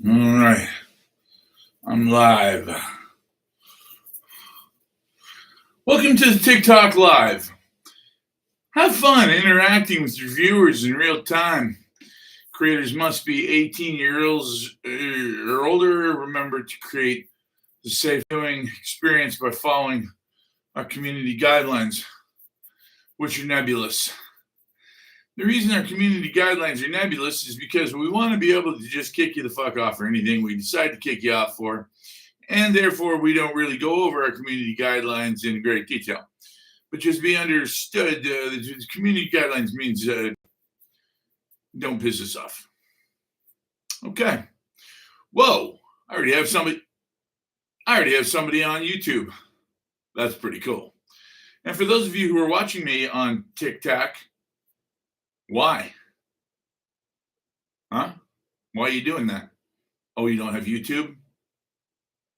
All right, I'm live. Welcome to the TikTok Live. Have fun interacting with your viewers in real time. Creators must be 18 years or older. Remember to create the safe viewing experience by following our community guidelines, which are nebulous. The reason our community guidelines are nebulous is because we want to be able to just kick you the fuck off for anything we decide to kick you off for. And therefore, we don't really go over our community guidelines in great detail. But just be understood, the community guidelines means don't piss us off. Okay. Whoa, I already have somebody on YouTube. That's pretty cool. And for those of you who are watching me on TikTok, why? Huh? Why are you doing that? Oh, you don't have YouTube?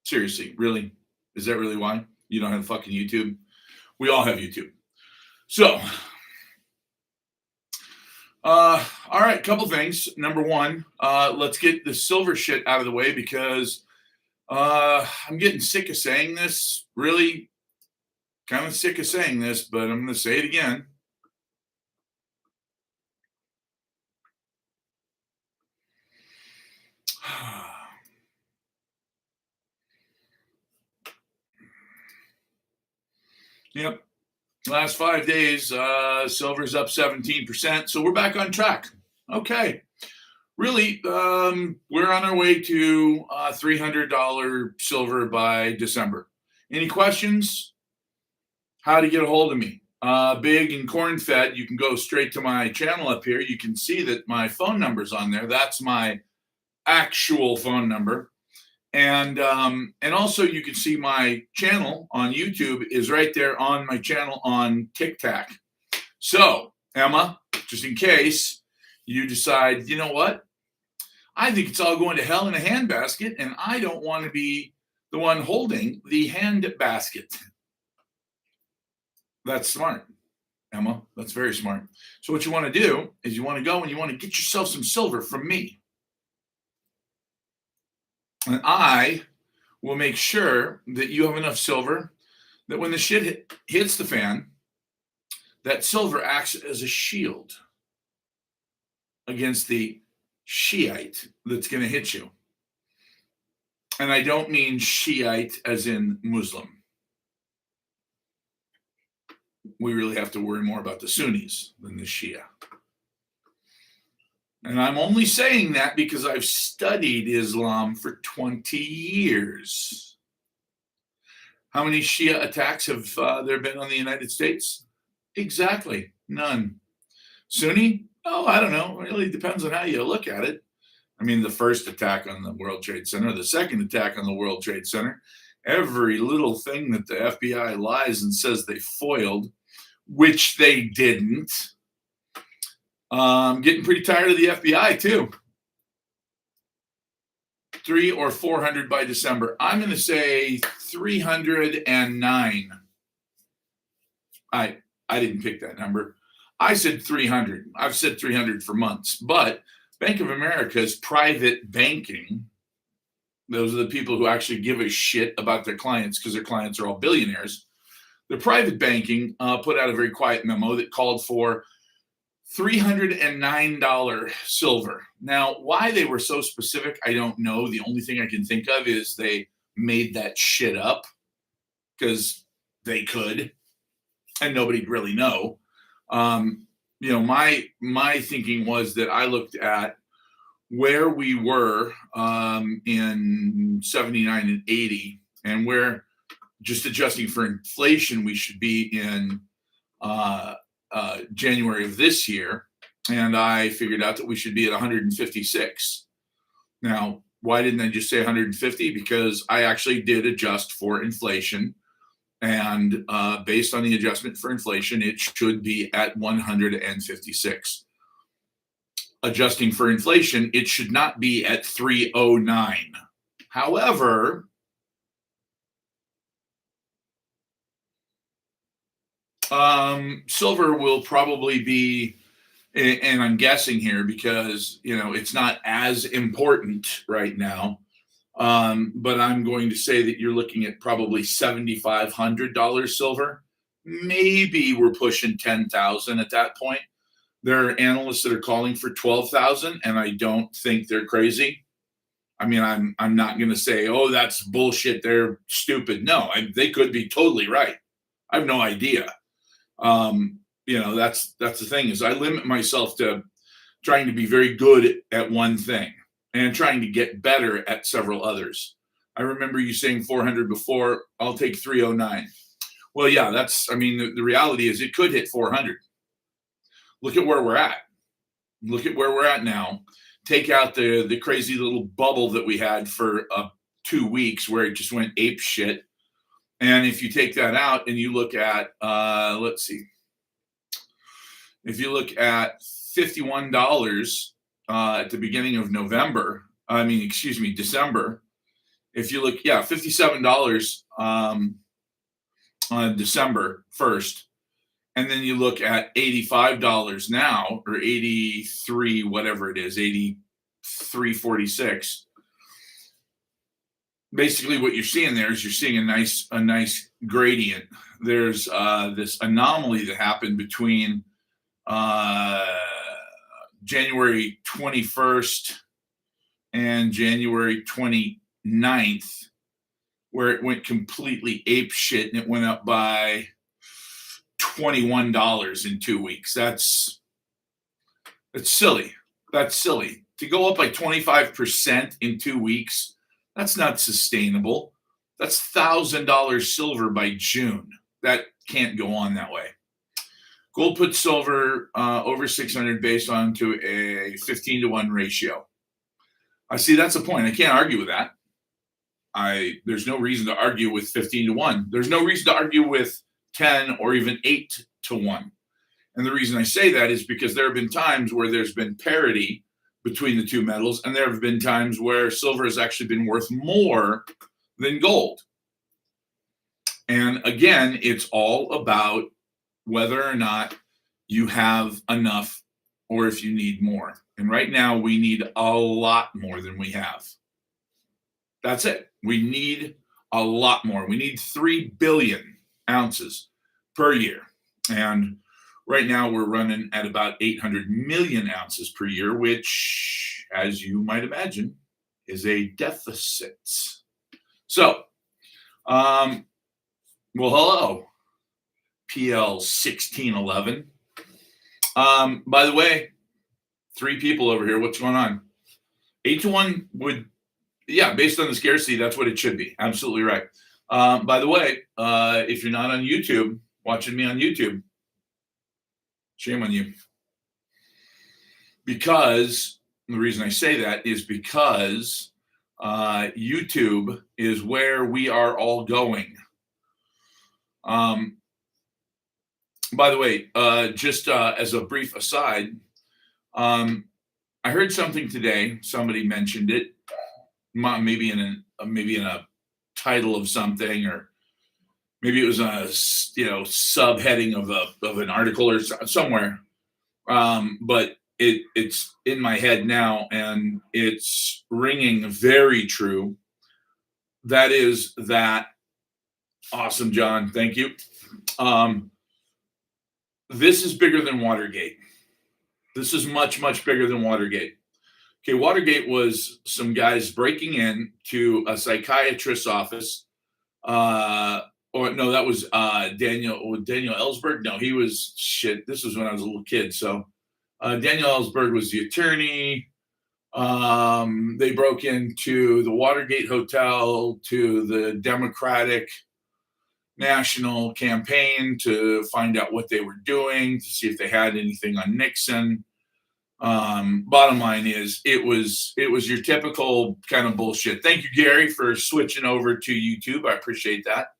Seriously, really? Is that really why? You don't have fucking YouTube? We all have YouTube. So, all right, couple things. Number one, let's get the silver shit out of the way because I'm getting sick of saying this. Really kind of sick of saying this, but I'm going to say it again. Yep. Last 5 days, silver's up 17%. So we're back on track. Okay. Really, we're on our way to $300 silver by December. Any questions? How to get a hold of me? Big and corn fed. You can go straight to my channel up here. You can see that my phone number's on there. That's my actual phone number. And also you can see my channel on YouTube is right there on my channel on TikTok. So, Emma, just in case you decide, you know what? I think it's all going to hell in a handbasket, and I don't want to be the one holding the handbasket. That's smart, Emma. That's very smart. So what you want to do is you want to go and you want to get yourself some silver from me. And I will make sure that you have enough silver that when the shit hits the fan, that silver acts as a shield against the Shiite that's going to hit you. And I don't mean Shiite as in Muslim. We really have to worry more about the Sunnis than the Shia. And I'm only saying that because I've studied Islam for 20 years. How many Shia attacks have there been on the United States? Exactly, none. Sunni? Oh, I don't know. It really depends on how you look at it. I mean, the first attack on the World Trade Center, the second attack on the World Trade Center, every little thing that the FBI lies and says they foiled, which they didn't. Getting pretty tired of the FBI too. 300 or 400 by December. I'm going to say 309. I didn't pick that number. I said 300. I've said 300 for months, but Bank of America's private banking, those are the people who actually give a shit about their clients because their clients are all billionaires. The private banking put out a very quiet memo that called for $309 silver. Now, why they were so specific, I don't know. The only thing I can think of is they made that shit up because they could, and nobody'd really know. My thinking was that I looked at where we were in 79 and 80, and where, just adjusting for inflation, we should be in January of this year, and I figured out that we should be at 156. Now, why didn't I just say 150? Because I actually did adjust for inflation, and based on the adjustment for inflation, it should be at 156. Adjusting for inflation, it should not be at 309. However, silver will probably be and I'm guessing here because, it's not as important right now. But I'm going to say that you're looking at probably $7,500 silver. Maybe we're pushing 10,000 at that point. There are analysts that are calling for 12,000, and I don't think they're crazy. I mean, I'm not going to say, oh, that's bullshit. They're stupid. No, they could be totally right. I have no idea. That's the thing is I limit myself to trying to be very good at one thing and trying to get better at several others. I remember you saying 400 before. I'll take 309. Well, yeah, the reality is it could hit 400. Look at where we're at. Look at where we're at now. Take out the crazy little bubble that we had for 2 weeks where it just went ape shit. And if you take that out and you look at, let's see, if you look at $51 at the beginning of December. If you look, $57 on December 1st. And then you look at $85 now, or 83, whatever it is, 83.46. Basically, what you're seeing there is you're seeing a nice gradient. There's this anomaly that happened between January 21st and January 29th, where it went completely ape shit and it went up by $21 in 2 weeks. That's silly. That's silly. To go up by 25% in 2 weeks, that's not sustainable. That's $1,000 silver by June. That can't go on that way. Gold puts silver over 600 based on to a 15-to-1 ratio. I see that's a point. I can't argue with that. There's no reason to argue with 15-to-1. There's no reason to argue with 10 or even 8-to-1. And the reason I say that is because there have been times where there's been parity between the two metals, and there have been times where silver has actually been worth more than gold. And again, it's all about whether or not you have enough or if you need more. And right now we need a lot more than we have. That's it. We need a lot more. We need 3 billion ounces per year. And right now we're running at about 800 million ounces per year, which, as you might imagine, is a deficit. So, hello, PL 1611. By the way, 3 people over here. What's going on? 8-to-1 would, based on the scarcity, that's what it should be. Absolutely right. By the way, if you're not on YouTube, watching me on YouTube, shame on you. Because the reason I say that is because YouTube is where we are all going. By the way, just as a brief aside, I heard something today. Somebody mentioned it, maybe in a title of something, or maybe it was a subheading of an article or somewhere. But it's in my head now, and it's ringing very true. That is that. Awesome, John. Thank you. This is bigger than Watergate. This is much, much bigger than Watergate. Okay, Watergate was some guys breaking in to a psychiatrist's office. That was Daniel Ellsberg. No, he was shit. This was when I was a little kid. So Daniel Ellsberg was the attorney. They broke into the Watergate Hotel, to the Democratic National Campaign to find out what they were doing, to see if they had anything on Nixon. Bottom line is it was your typical kind of bullshit. Thank you, Gary, for switching over to YouTube. I appreciate that.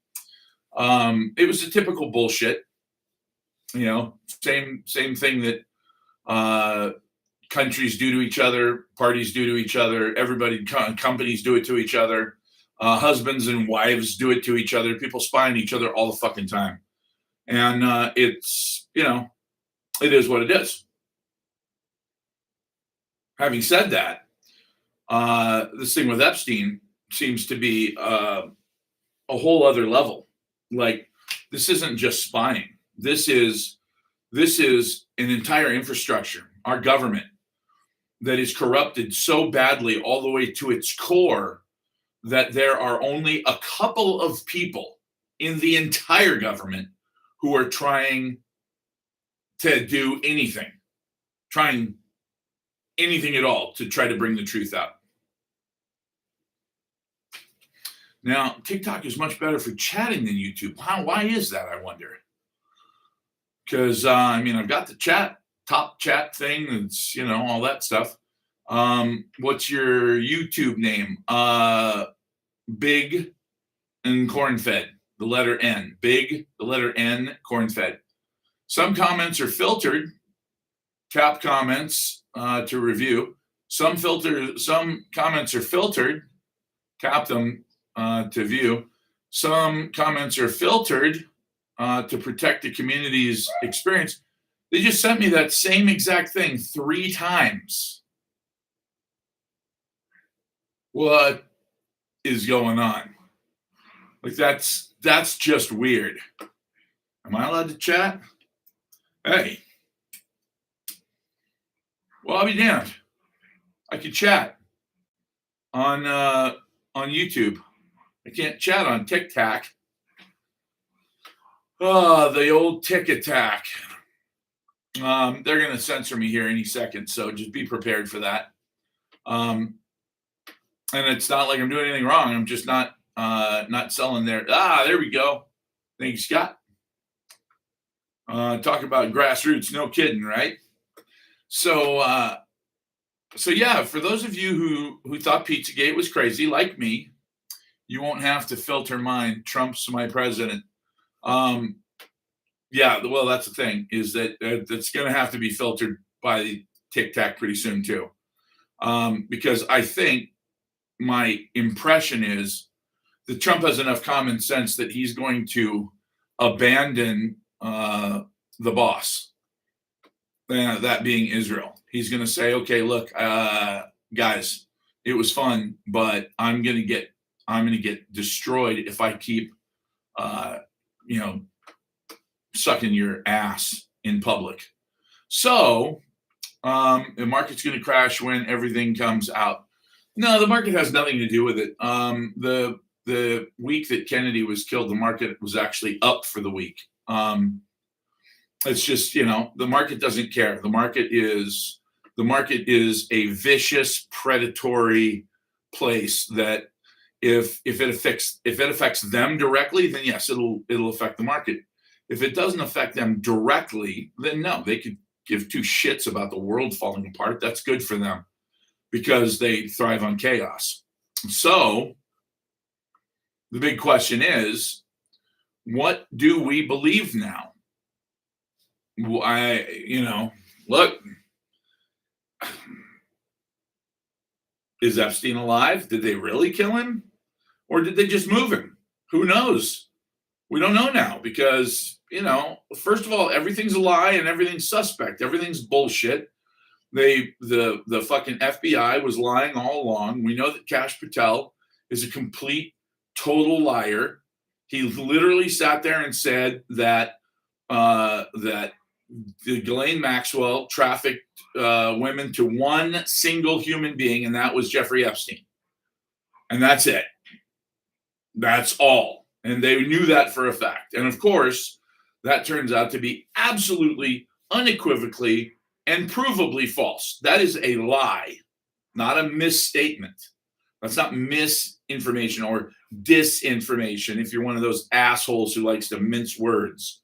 It was a typical bullshit, same thing that countries do to each other, parties do to each other, everybody, companies do it to each other. Husbands and wives do it to each other. People spy on each other all the fucking time. And it is what it is. Having said that, this thing with Epstein seems to be a whole other level. Like, this isn't just spying. This is an entire infrastructure, our government, that is corrupted so badly all the way to its core that there are only a couple of people in the entire government who are trying to do trying anything at all to try to bring the truth out. Now, TikTok is much better for chatting than YouTube. Why is that, I wonder? Because, I've got the top chat thing. It's, all that stuff. What's your YouTube name? Big and Corn-Fed, the letter N. Big, the letter N, Corn-Fed. Some comments are filtered. Tap comments to review. Some comments are filtered. Tap them to view. Some comments are filtered to protect the community's experience. They just sent me that same exact thing 3 times. What is going on? Like, that's just weird. Am I allowed to chat? Hey. Well, I'll be damned. I can chat on YouTube. I can't chat on TikTok. Oh, the old Tick Attack. They're going to censor me here any second, so just be prepared for that. And it's not like I'm doing anything wrong. I'm just not selling there. There we go. Thank you, Scott. Talk about grassroots. No kidding, right? So yeah, for those of you who thought Pizzagate was crazy, like me, you won't have to filter mine. Trump's my president. Yeah, well, that's the thing, is that that's going to have to be filtered by TikTok pretty soon too. Because I think my impression is that Trump has enough common sense that he's going to abandon the boss, that being Israel. He's going to say, okay, look, guys, it was fun, but I'm going to get destroyed if I keep, sucking your ass in public. So the market's going to crash when everything comes out. No, the market has nothing to do with it. The week that Kennedy was killed, the market was actually up for the week. It's just, the market doesn't care. The market is a vicious, predatory place that if it affects them directly, then yes, it'll affect the market. If it doesn't affect them directly, then no, they could give 2 shits about the world falling apart. That's good for them because they thrive on chaos. So the big question is, what do we believe now? Look, is Epstein alive? Did they really kill him? Or did they just move him? Who knows? We don't know now because, first of all, everything's a lie and everything's suspect. Everything's bullshit. The fucking FBI was lying all along. We know that Kash Patel is a complete, total liar. He literally sat there and said that Ghislaine Maxwell trafficked women to one single human being, and that was Jeffrey Epstein. And that's it. That's all. And they knew that for a fact. And of course, that turns out to be absolutely, unequivocally, and provably false. That is a lie, not a misstatement. That's not misinformation or disinformation if you're one of those assholes who likes to mince words.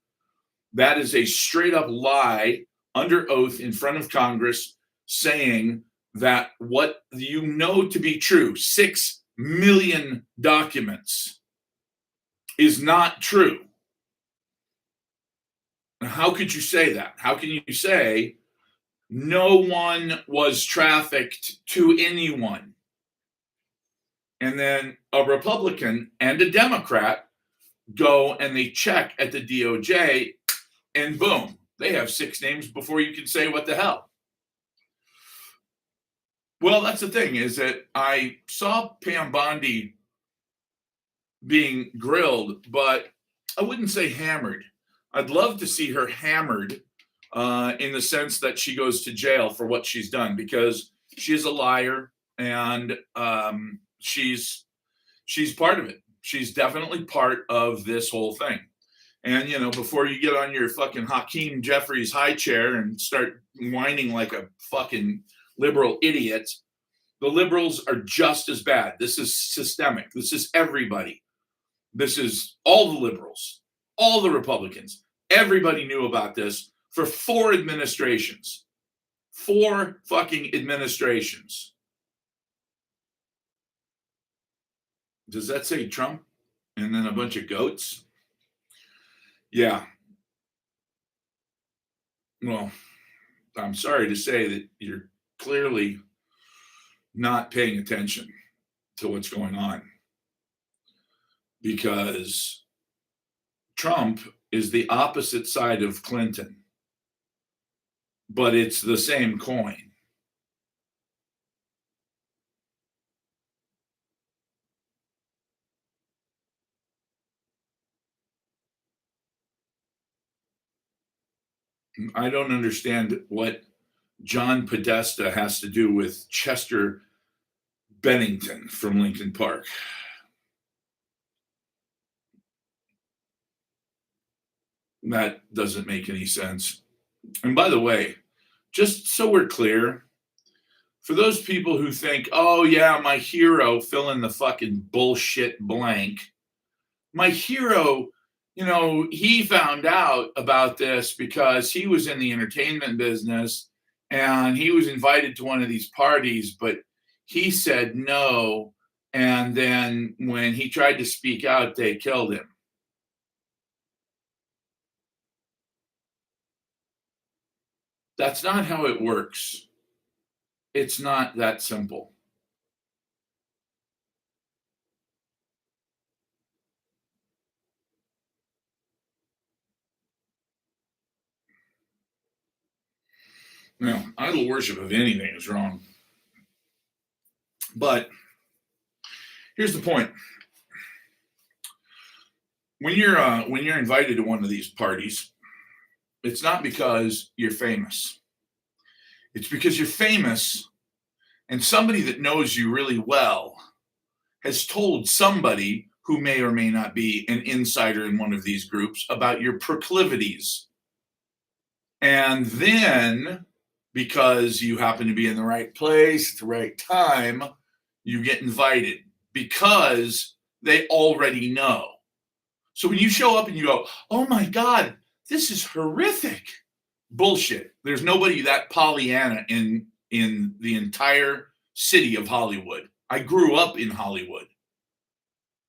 That is a straight up lie under oath in front of Congress saying that what you know to be true, 6 million documents, is not true. How could you say that? How can you say no one was trafficked to anyone? And then a Republican and a Democrat go and they check at the DOJ and boom, they have 6 names before you can say what the hell. Well, that's the thing is that I saw Pam Bondi being grilled, but I wouldn't say hammered. I'd love to see her hammered in the sense that she goes to jail for what she's done because she is a liar and she's part of it. She's definitely part of this whole thing. And before you get on your fucking Hakeem Jeffries high chair and start whining like a fucking liberal idiot, the liberals are just as bad. This is systemic. This is everybody. This is all the liberals, all the Republicans. Everybody knew about this for 4 administrations. 4 fucking administrations. Does that say Trump? And then a bunch of goats? Yeah. Well, I'm sorry to say that you're clearly not paying attention to what's going on because Trump is the opposite side of Clinton, but it's the same coin. I don't understand what John Podesta has to do with Chester Bennington from Lincoln Park. That doesn't make any sense. And by the way, just so we're clear, for those people who think, oh, yeah, my hero, fill in the fucking bullshit blank, my hero, he found out about this because he was in the entertainment business and he was invited to one of these parties, but he said no. And then when he tried to speak out, they killed him. That's not how it works. It's not that simple. No, idol worship of anything is wrong. But here's the point. When you're invited to one of these parties, it's not because you're famous. It's because you're famous and somebody that knows you really well has told somebody who may or may not be an insider in one of these groups about your proclivities. And then, because you happen to be in the right place at the right time, you get invited because they already know. So when you show up and you go, oh my God, this is horrific. Bullshit. There's nobody that Pollyanna in the entire city of Hollywood. I grew up in Hollywood.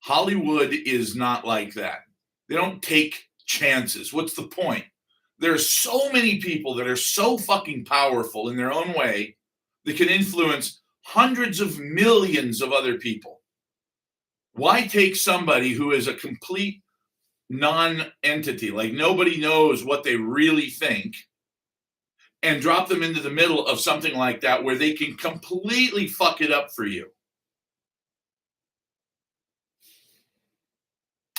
Hollywood is not like that. They don't take chances. What's the point? There are so many people that are so fucking powerful in their own way that can influence hundreds of millions of other people. Why take somebody who is a complete non-entity, like nobody knows what they really think, and drop them into the middle of something like that where they can completely fuck it up for you?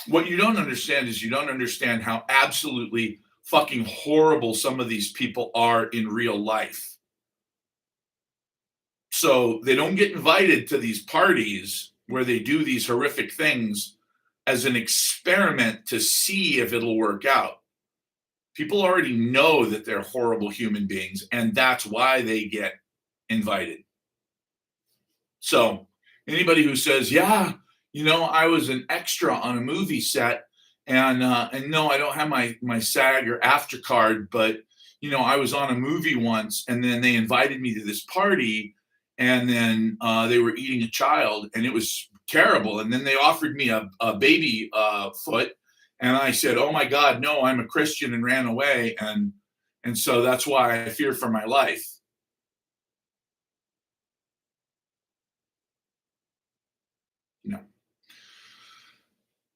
What you don't understand is you don't understand how absolutely fucking horrible some of these people are in real life. So they don't get invited to these parties where they do these horrific things as an experiment to see if it'll work out. People already know that they're horrible human beings, and that's why they get invited. So anybody who says, yeah, I was an extra on a movie set, and no, I don't have my SAG or AFTRA card, but I was on a movie once, and then they invited me to this party, and then they were eating a child, and it was terrible. And then they offered me a baby foot, and I said, oh my God, no, I'm a Christian, and ran away, and so that's why I fear for my life.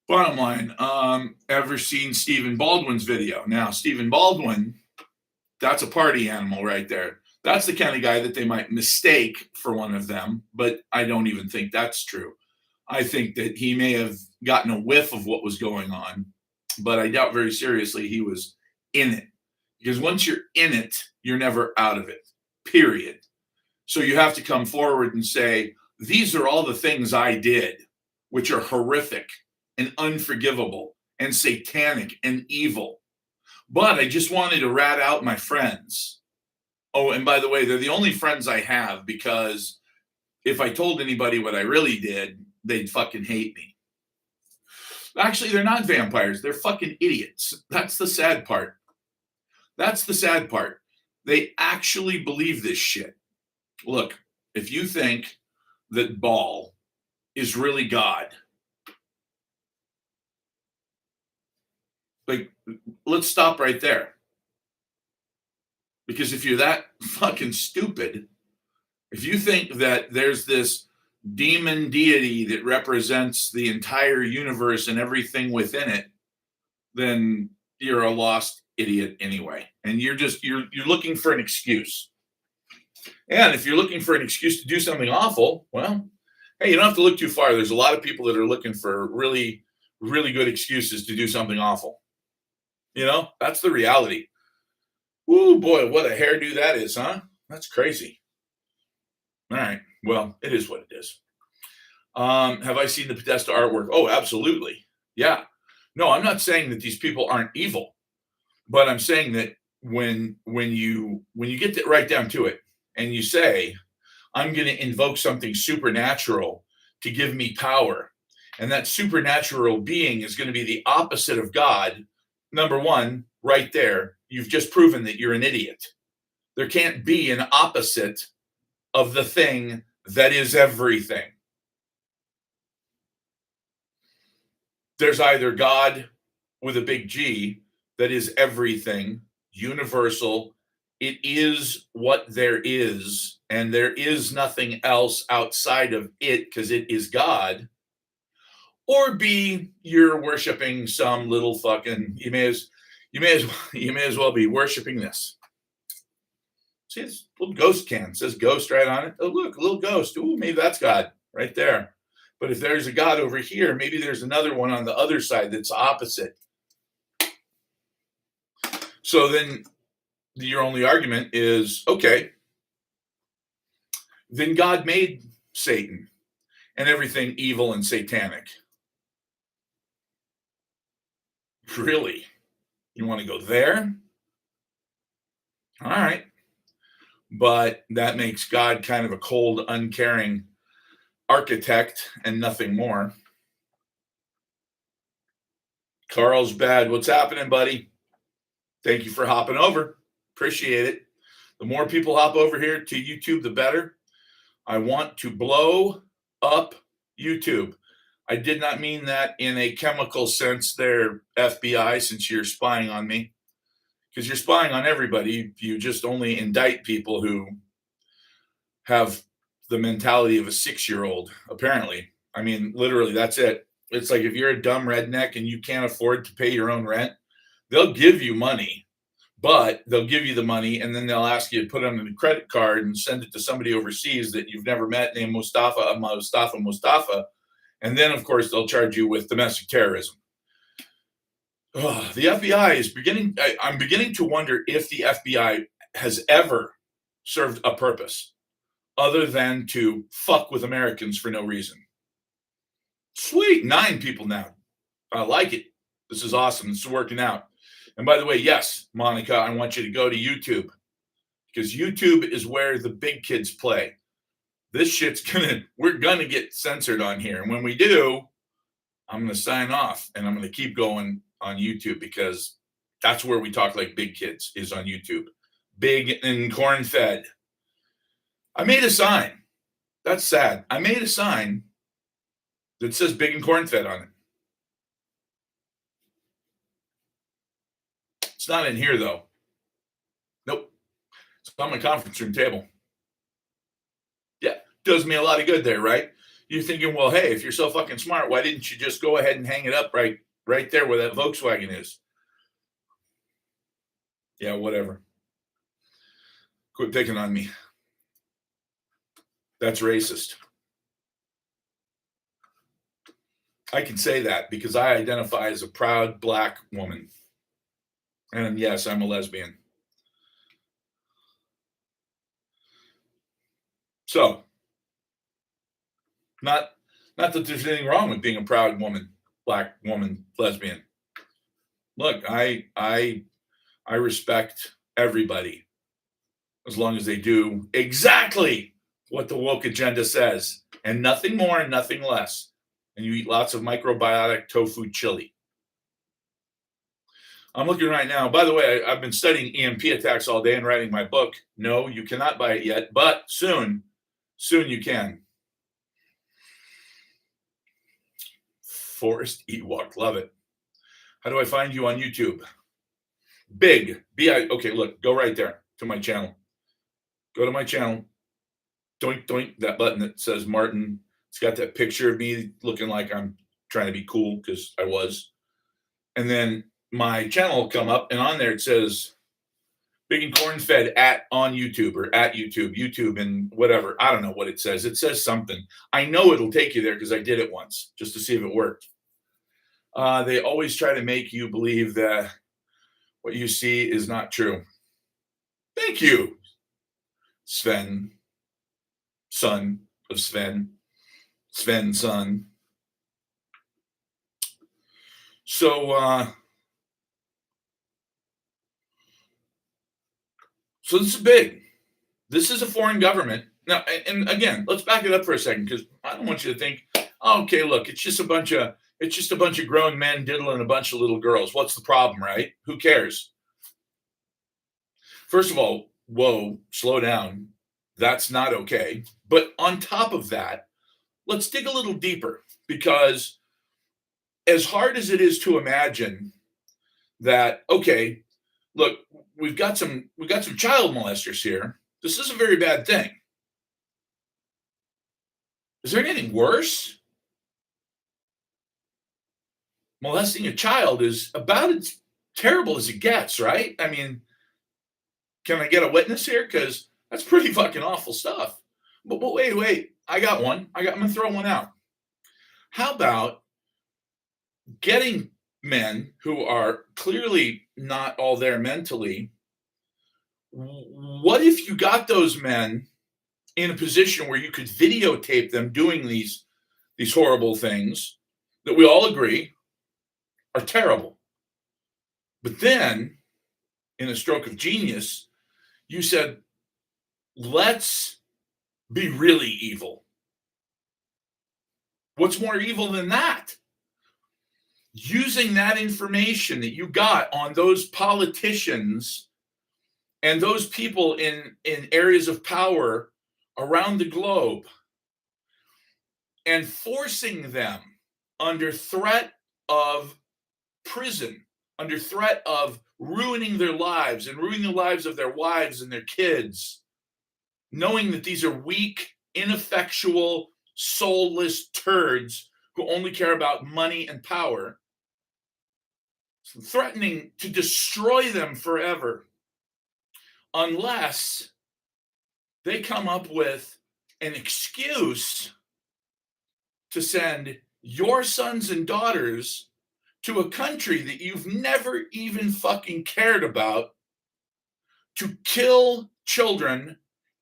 Bottom line, ever seen Stephen Baldwin's video? Now, Stephen Baldwin, that's a party animal right there. That's the kind of guy that they might mistake for one of them, but I don't even think that's true. I think that he may have gotten a whiff of what was going on, but I doubt very seriously he was in it. Because once you're in it, you're never out of it, period. So you have to come forward and say, these are all the things I did, which are horrific and unforgivable and satanic and evil. But I just wanted to rat out my friends. Oh, and by the way, they're the only friends I have because if I told anybody what I really did, they'd fucking hate me. Actually, they're not vampires. They're fucking idiots. That's the sad part. That's the sad part. They actually believe this shit. Look, if you think that Baal is really God, like, let's stop right there. Because if you're that fucking stupid, if you think that there's this demon deity that represents the entire universe and everything within it, then you're a lost idiot anyway. And you're looking for an excuse. And if you're looking for an excuse to do something awful, well, hey, you don't have to look too far. There's a lot of people that are looking for really, really good excuses to do something awful. You know, that's the reality. Ooh, boy, what a hairdo that is, huh? That's crazy. All right. Well, it is what it is. Have I seen the Podesta artwork? Oh, absolutely. Yeah. No, I'm not saying that these people aren't evil, but I'm saying that when you get right down to it and you say, I'm going to invoke something supernatural to give me power, and that supernatural being is going to be the opposite of God, number one, right there, you've just proven that you're an idiot. There can't be an opposite of the thing that is everything. There's either God with a big G that is everything, universal. It is what there is, and there is nothing else outside of it because it is God. Or B, you're worshiping some little fucking. You may as well be worshiping this. See, this little ghost can. It says ghost right on it. Oh, look, a little ghost. Ooh, maybe that's God right there. But if there's a God over here, maybe there's another one on the other side that's opposite. So then your only argument is, okay, then God made Satan and everything evil and satanic. Really? You want to go there? All right. But that makes God kind of a cold, uncaring architect and nothing more. Carl's bad. What's happening, buddy? Thank you for hopping over. Appreciate it. The more people hop over here to YouTube, the better. I want to blow up YouTube. I did not mean that in a chemical sense there, FBI, since you're spying on me. Because you're spying on everybody. You just only indict people who have the mentality of a 6-year-old, apparently. I mean, literally, that's it. It's like if you're a dumb redneck and you can't afford to pay your own rent, they'll give you money, but they'll give you the money and then they'll ask you to put it on a credit card and send it to somebody overseas that you've never met named Mustafa. And then, of course, they'll charge you with domestic terrorism. Oh, the FBI is I'm beginning to wonder if the FBI has ever served a purpose other than to fuck with Americans for no reason. Sweet, 9 people now. I like it. This is awesome. This is working out. And by the way, yes, Monica, I want you to go to YouTube because YouTube is where the big kids play. This shit's we're gonna get censored on here. And when we do, I'm gonna sign off and I'm gonna keep going on YouTube because that's where we talk like big kids is on YouTube. Big and corn fed. I made a sign. That's sad. I made a sign that says big and corn fed on it. It's not in here though. Nope. It's on my conference room table. Yeah, does me a lot of good there, right? You're thinking, well, hey, if you're so fucking smart, why didn't you just go ahead and hang it up right there where that Volkswagen is? Yeah, whatever. Quit picking on me. That's racist. I can say that because I identify as a proud Black woman. And yes, I'm a lesbian. So, not that there's anything wrong with being a proud woman, Black woman, lesbian. Look, I respect everybody as long as they do exactly what the woke agenda says, and nothing more and nothing less. And you eat lots of microbiotic tofu chili. I'm looking right now. By the way, I've been studying EMP attacks all day and writing my book. No, you cannot buy it yet, but soon you can. Forest Ewok, love it. How do I find you on YouTube? Big, B-I, okay, look, go right there to my channel. Go to my channel. Doink, doink, that button that says Martin. It's got that picture of me looking like I'm trying to be cool because I was. And then my channel will come up, and on there it says Big and Corn Fed on YouTube or at YouTube and whatever. I don't know what it says. It says something. I know it'll take you there because I did it once just to see if it worked. They always try to make you believe that what you see is not true. Thank you, Sven, son of Sven, son. So this is big. This is a foreign government. Now, and again, let's back it up for a second because I don't want you to think, oh, okay, look, it's just a bunch of grown men diddling a bunch of little girls. What's the problem, right? Who cares? First of all, whoa, slow down. That's not okay. But on top of that, let's dig a little deeper because as hard as it is to imagine that, okay, look, we've got some child molesters here. This is a very bad thing. Is there anything worse? Molesting a child is about as terrible as it gets, right? I mean, can I get a witness here? Because that's pretty fucking awful stuff. But wait. I got one. I'm going to throw one out. How about getting men who are clearly not all there mentally? What if you got those men in a position where you could videotape them doing these horrible things that we all agree are terrible? But then, in a stroke of genius, you said, let's be really evil. What's more evil than that? Using that information that you got on those politicians and those people in areas of power around the globe and forcing them under threat of prison, under threat of ruining their lives and ruining the lives of their wives and their kids, knowing that these are weak, ineffectual, soulless turds who only care about money and power, threatening to destroy them forever unless they come up with an excuse to send your sons and daughters to a country that you've never even fucking cared about to kill children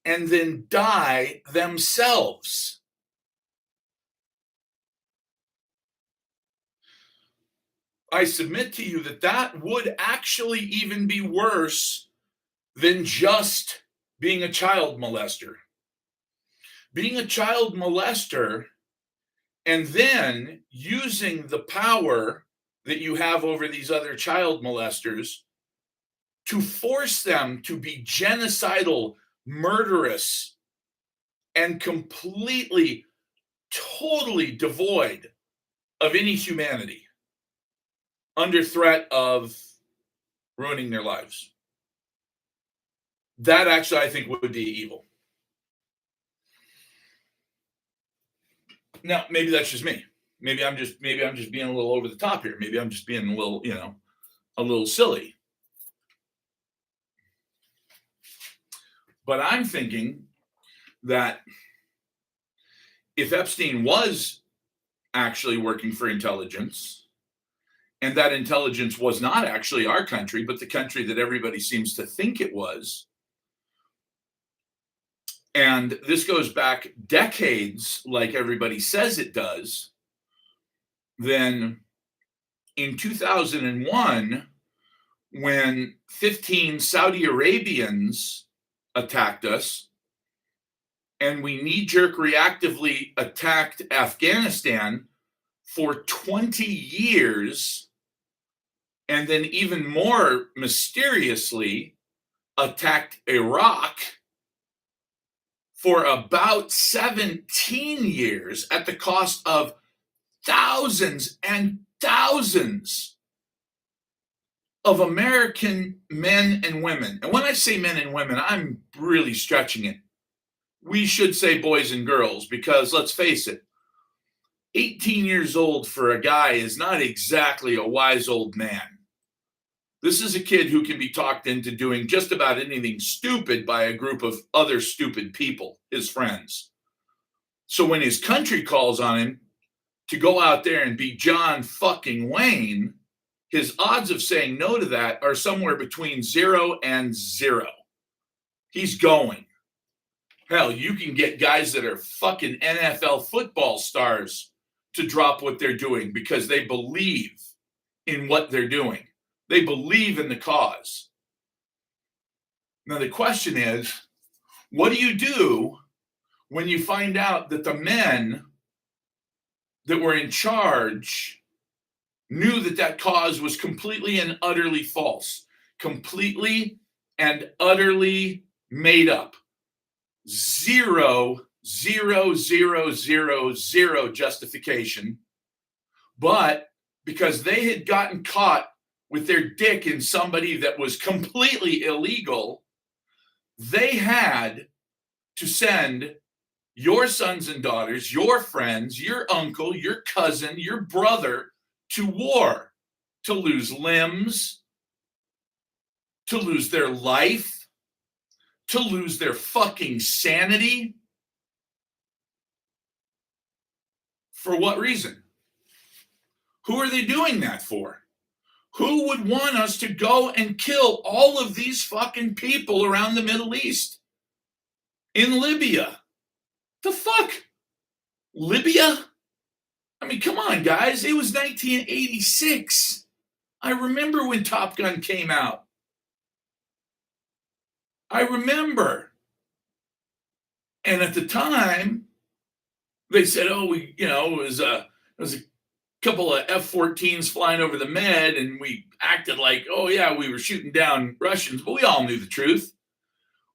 and then die themselves. I submit to you that would actually even be worse than just being a child molester. Being a child molester and then using the power that you have over these other child molesters to force them to be genocidal, murderous, and completely, totally devoid of any humanity under threat of ruining their lives. That actually, I think, would be evil. Now, maybe that's just me. Maybe I'm just being a little over the top here. Maybe I'm just being a little, a little silly. But I'm thinking that if Epstein was actually working for intelligence, and that intelligence was not actually our country, but the country that everybody seems to think it was, and this goes back decades, like everybody says it does, then in 2001, when 15 Saudi Arabians attacked us, and we knee-jerk reactively attacked Afghanistan for 20 years, and then even more mysteriously attacked Iraq for about 17 years at the cost of thousands and thousands of American men and women. And when I say men and women, I'm really stretching it. We should say boys and girls, because let's face it, 18 years old for a guy is not exactly a wise old man. This is a kid who can be talked into doing just about anything stupid by a group of other stupid people, his friends. So when his country calls on him to go out there and be John fucking Wayne, his odds of saying no to that are somewhere between 0 and 0. He's going. Hell, you can get guys that are fucking NFL football stars to drop what they're doing because they believe in what they're doing. They believe in the cause. Now, the question is, what do you do when you find out that the men that were in charge knew that that cause was completely and utterly false, completely and utterly made up? 0, 0, 0, 0, 0 justification. But because they had gotten caught with their dick in somebody that was completely illegal, they had to send your sons and daughters, your friends, your uncle, your cousin, your brother to war, to lose limbs, to lose their life, to lose their fucking sanity. For what reason? Who are they doing that for? Who would want us to go and kill all of these fucking people around the Middle East? In Libya? The fuck? Libya? I mean, come on, guys. It was 1986. I remember when Top Gun came out. I remember. And at the time, they said, oh, it was a couple of F-14s flying over the Med, and we acted like, oh yeah, we were shooting down Russians, but we all knew the truth.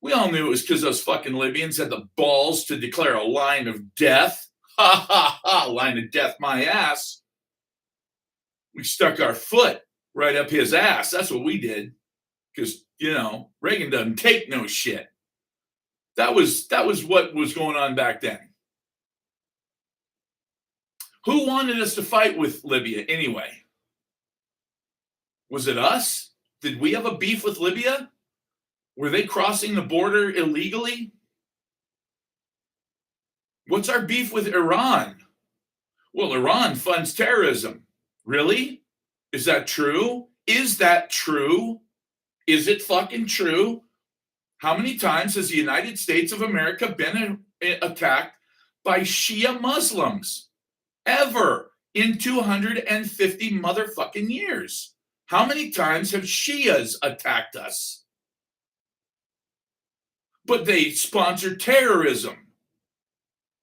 We all knew it was because those fucking Libyans had the balls to declare a line of death. Ha ha ha, line of death, my ass. We stuck our foot right up his ass. That's what we did. Because, Reagan doesn't take no shit. That was what was going on back then. Who wanted us to fight with Libya anyway? Was it us? Did we have a beef with Libya? Were they crossing the border illegally? What's our beef with Iran? Well, Iran funds terrorism. Really? Is that true? Is that true? Is it fucking true? How many times has the United States of America been attacked by Shia Muslims? Ever in 250 motherfucking years. How many times have Shias attacked us? But they sponsor terrorism.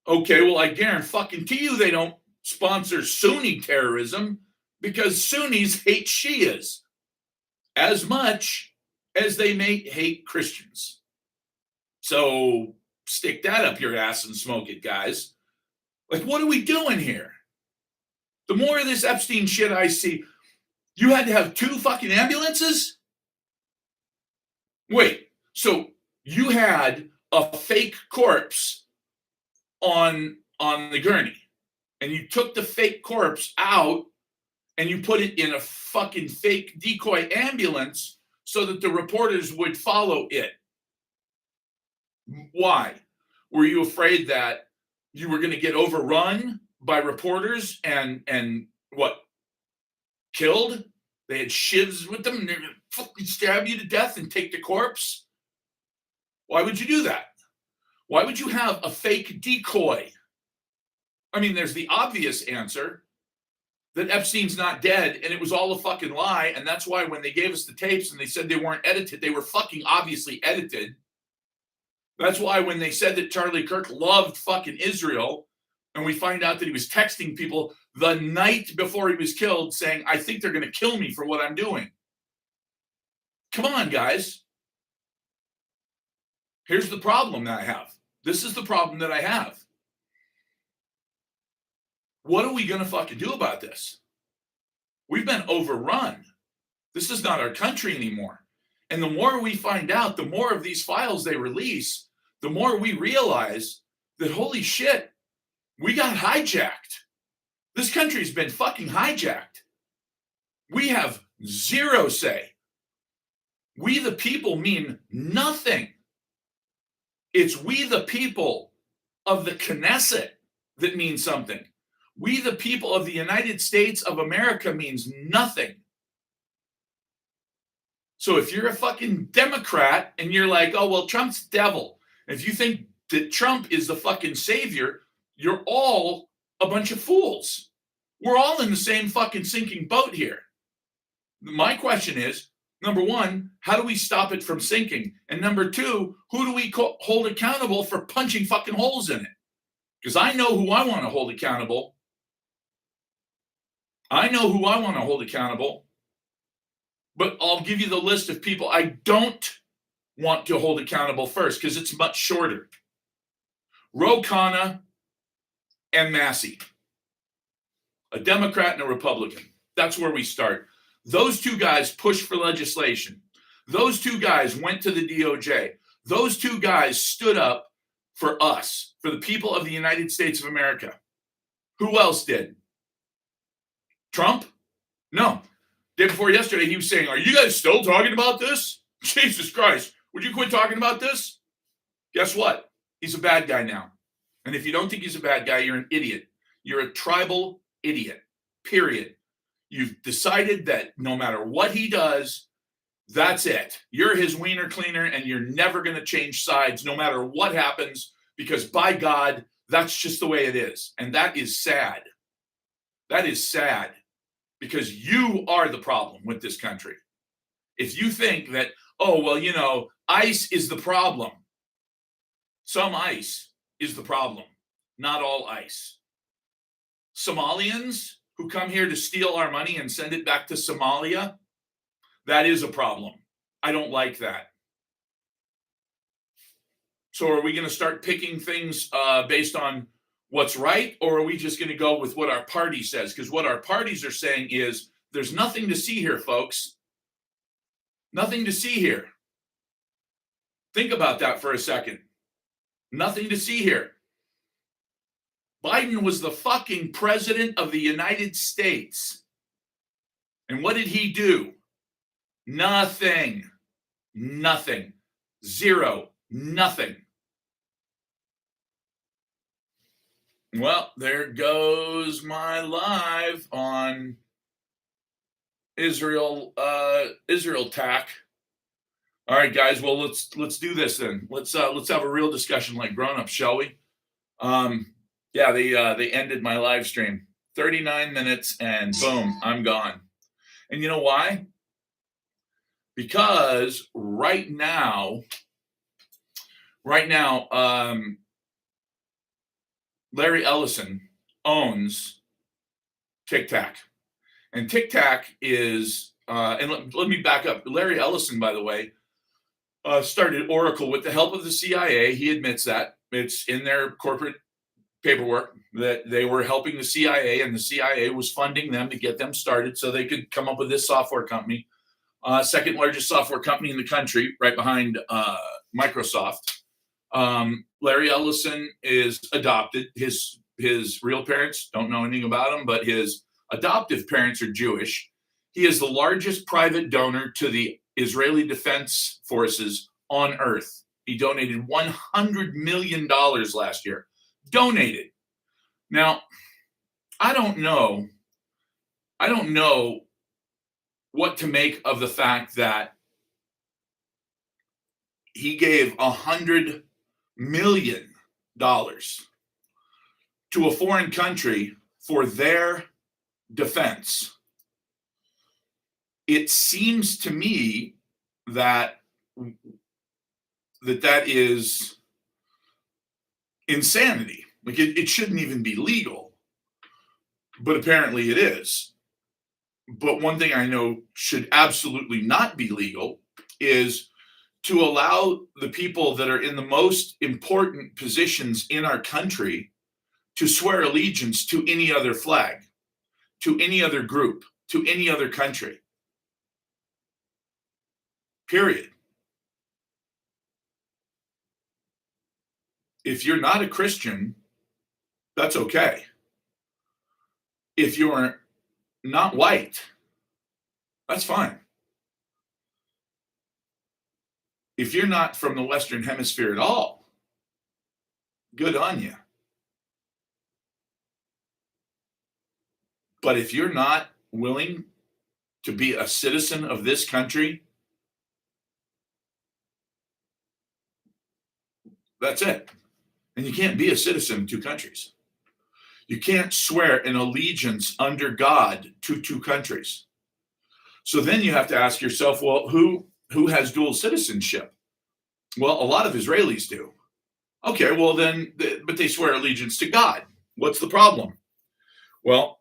Okay, well, I guarantee you they don't sponsor Sunni terrorism, because Sunnis hate Shias as much as they may hate Christians. So stick that up your ass and smoke it, guys. Like, what are we doing here? The more of this Epstein shit I see, you had to have 2 fucking ambulances? Wait, so you had a fake corpse on the gurney, and you took the fake corpse out and you put it in a fucking fake decoy ambulance so that the reporters would follow it. Why? Were you afraid that you were going to get overrun by reporters and what, killed? They had shivs with them and they're going to fucking stab you to death and take the corpse? Why would you do that? Why would you have a fake decoy? I mean, there's the obvious answer that Epstein's not dead and it was all a fucking lie. And that's why when they gave us the tapes and they said they weren't edited, they were fucking obviously edited. That's why when they said that Charlie Kirk loved fucking Israel, and we find out that he was texting people the night before he was killed saying, I think they're going to kill me for what I'm doing. Come on, guys. Here's the problem that I have. This is the problem that I have. What are we going to fucking do about this? We've been overrun. This is not our country anymore. And the more we find out, the more of these files they release, the more we realize that, holy shit, we got hijacked. This country's been fucking hijacked. We have zero say. We the people mean nothing. It's we the people of the Knesset that mean something. We the people of the United States of America means nothing. So if you're a fucking Democrat and you're like, oh, well, Trump's the devil. If you think that Trump is the fucking savior, you're all a bunch of fools. We're all in the same fucking sinking boat here. My question is, number one, how do we stop it from sinking? And number two, who do we hold accountable for punching fucking holes in it? Because I know who I want to hold accountable. I know who I want to hold accountable. But I'll give you the list of people I don't want to hold accountable first because it's much shorter. Ro Khanna and Massey, a Democrat and a Republican. That's where we start. Those two guys pushed for legislation. Those two guys went to the DOJ. Those two guys stood up for us, for the people of the United States of America. Who else did? Trump? No. Day before yesterday, he was saying, are you guys still talking about this? Jesus Christ. Would you quit talking about this? Guess what? He's a bad guy now. And if you don't think he's a bad guy, you're an idiot. You're a tribal idiot, period. You've decided that no matter what he does, that's it. You're his wiener cleaner and you're never going to change sides no matter what happens because by God, that's just the way it is. And that is sad. That is sad because you are the problem with this country. If you think that, oh, well, you know, ICE is the problem. Some ICE is the problem, not all ICE. Somalians who come here to steal our money and send it back to Somalia, that is a problem. I don't like that. So are we going to start picking things based on what's right, or are we just going to go with what our party says? Because what our parties are saying is there's nothing to see here, folks. Nothing to see here. Think about that for a second. Nothing to see here. Biden was the fucking president of the United States. And what did he do? Nothing. Nothing. Zero. Nothing. Well, there goes my live on Israel TAC. All right, guys. Well, let's do this then. Let's have a real discussion like grown-ups, shall we? Yeah, they ended my live stream. 39 minutes and boom, I'm gone. And you know why? Because right now, Larry Ellison owns TikTok. And TikTok is, and let me back up. Larry Ellison, by the way, started Oracle with the help of the CIA. He admits that. It's in their corporate paperwork that they were helping the CIA, and the CIA was funding them to get them started so they could come up with this software company. Second largest software company in the country, right behind Microsoft. Larry Ellison is adopted. His real parents don't know anything about him, but his adoptive parents are Jewish. He is the largest private donor to the Israeli Defense Forces on Earth. He donated $100 million last year. Donated. Now, I don't know. I don't know what to make of the fact that he gave $100 million to a foreign country for their defense. It seems to me that that is insanity. Like it shouldn't even be legal, but apparently it is. But one thing I know should absolutely not be legal is to allow the people that are in the most important positions in our country to swear allegiance to any other flag, to any other group, to any other country. Period. If you're not a Christian, that's okay. If you're not white, that's fine. If you're not from the Western Hemisphere at all, good on you. But if you're not willing to be a citizen of this country, that's it. And you can't be a citizen of two countries. You can't swear an allegiance under God to two countries. So then you have to ask yourself, well, who has dual citizenship? Well, a lot of Israelis do. Okay, well then, but they swear allegiance to God. What's the problem? Well,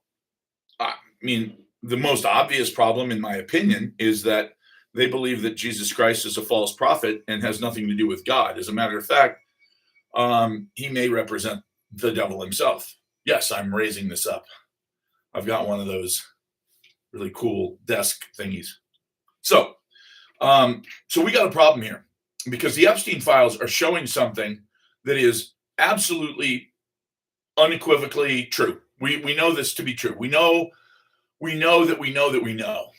I mean, the most obvious problem, in my opinion, is that they believe that Jesus Christ is a false prophet and has nothing to do with God. As a matter of fact, he may represent the devil himself. Yes, I'm raising this up. I've got one of those really cool desk thingies. So we got a problem here because the Epstein files are showing something that is absolutely unequivocally true. We know this to be true. We know that we know that we know.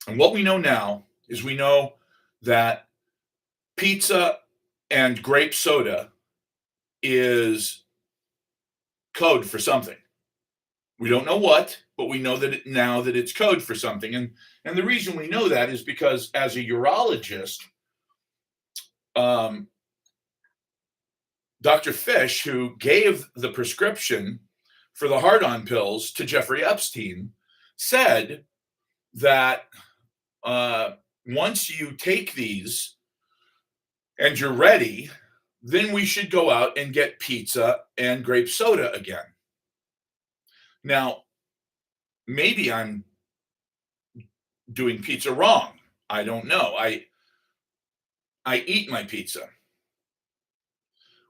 And what we know now is we know that pizza and grape soda is code for something. We don't know what, but we know that now that it's code for something. And the reason we know that is because as a urologist, Dr. Fish, who gave the prescription for the hard-on pills to Jeffrey Epstein, said that once you take these and you're ready, then we should go out and get pizza and grape soda again. Now, maybe I'm doing pizza wrong. I don't know. I eat my pizza.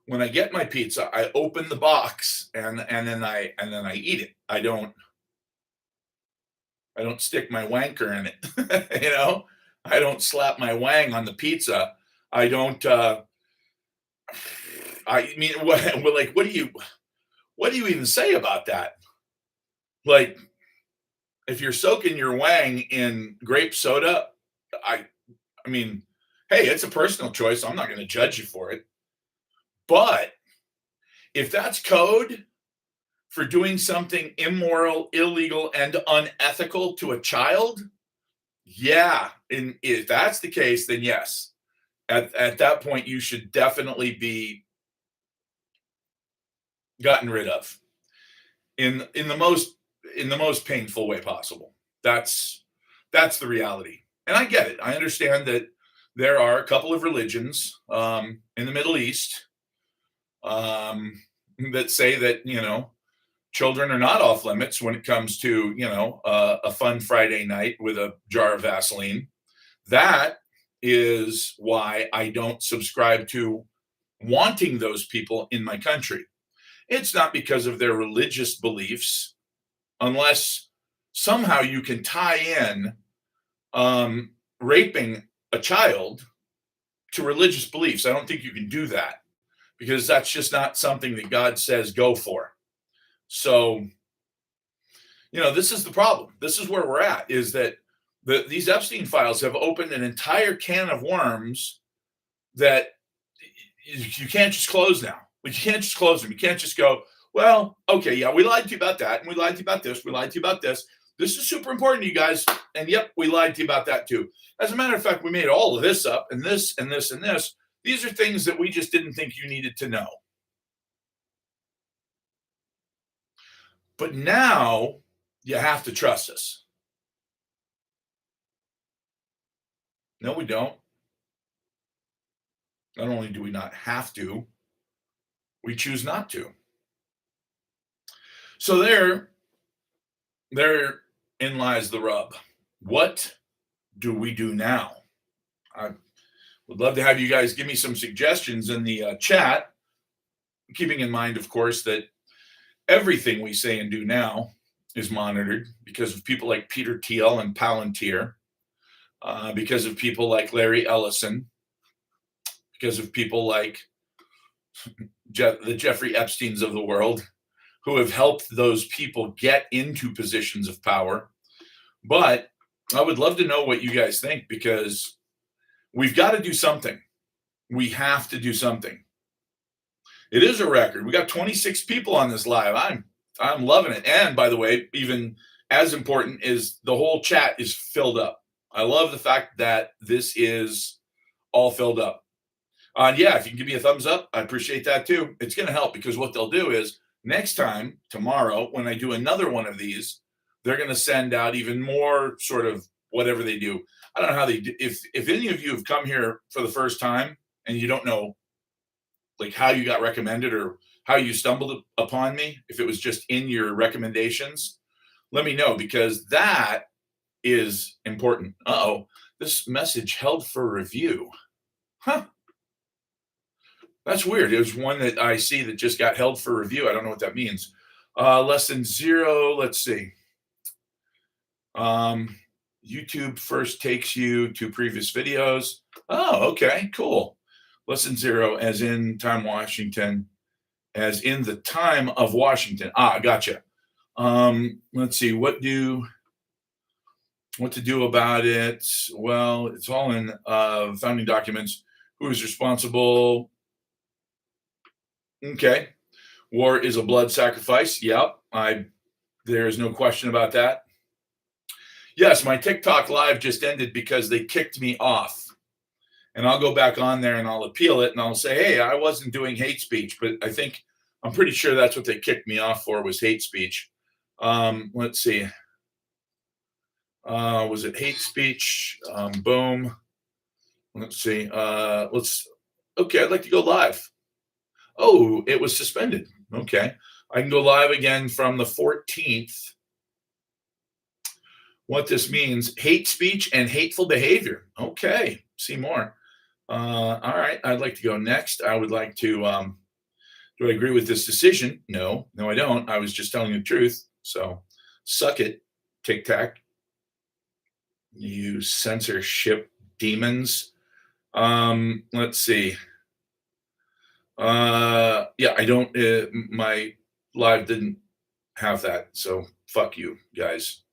When I get my pizza, I open the box and then I eat it. I don't stick my wanker in it. You know, I don't slap my wang on the pizza. I don't. I mean, what do you even say about that? Like, if you're soaking your wang in grape soda, I mean, hey, it's a personal choice. I'm not going to judge you for it. But if that's code for doing something immoral, illegal, and unethical to a child, yeah. And if that's the case, then yes. At that point, you should definitely be gotten rid of in the most painful way possible. That's the reality. And I get it. I understand that there are a couple of religions in the Middle East that say that, you know, children are not off limits when it comes to, you know, a fun Friday night with a jar of Vaseline. That is why I don't subscribe to wanting those people in my country. It's not because of their religious beliefs, unless somehow you can tie in raping a child to religious beliefs. I don't think you can do that because that's just not something that God says go for. So, you know, this is the problem. This is where we're at, is that these Epstein files have opened an entire can of worms that you can't just close now. You can't just close them. You can't just go, well, okay, yeah, we lied to you about that, and we lied to you about this, we lied to you about this. This is super important to you guys, and yep, we lied to you about that too. As a matter of fact, we made all of this up, and this, and this, and this. These are things that we just didn't think you needed to know. But now you have to trust us. No, we don't. Not only do we not have to, we choose not to. So therein lies the rub. What do we do now? I would love to have you guys give me some suggestions in the chat, keeping in mind, of course, that everything we say and do now is monitored because of people like Peter Thiel and Palantir, because of people like Larry Ellison, because of people like the Jeffrey Epsteins of the world, who have helped those people get into positions of power. But I would love to know what you guys think, because we've got to do something. We have to do something. It is a record. We got 26 people on this live. I'm loving it. And by the way, even as important is the whole chat is filled up. I love the fact that this is all filled up. Yeah, if you can give me a thumbs up, I appreciate that too. It's going to help, because what they'll do is next time, tomorrow, when I do another one of these, they're going to send out even more sort of whatever they do. I don't know how they do. If any of you have come here for the first time and you don't know like how you got recommended or how you stumbled upon me, if it was just in your recommendations, let me know, because that is important. Uh-oh, this message held for review. Huh. That's weird. It was one that I see that just got held for review. I don't know what that means. Less than zero. Let's see. YouTube first takes you to previous videos. Oh, okay, cool. Less than zero, as in time Washington, as in the time of Washington. Gotcha. Let's see. What to do about it? Well, it's all in founding documents. Who is responsible? Okay. War is a blood sacrifice. Yep. There is no question about that. Yes, my TikTok live just ended because they kicked me off. And I'll go back on there and I'll appeal it and I'll say, hey, I wasn't doing hate speech, but I'm pretty sure that's what they kicked me off for, was hate speech. Let's see. Was it hate speech? Boom. Let's see. Okay, I'd like to go live. Oh, it was suspended. Okay. I can go live again from the 14th. What this means: hate speech and hateful behavior. Okay. See more. All right. I'd like to go next. I would like to, do I agree with this decision? No, I don't. I was just telling the truth. So suck it, Tic Tac. You censorship demons. Let's see. Yeah, I don't, my live didn't have that. So fuck you guys.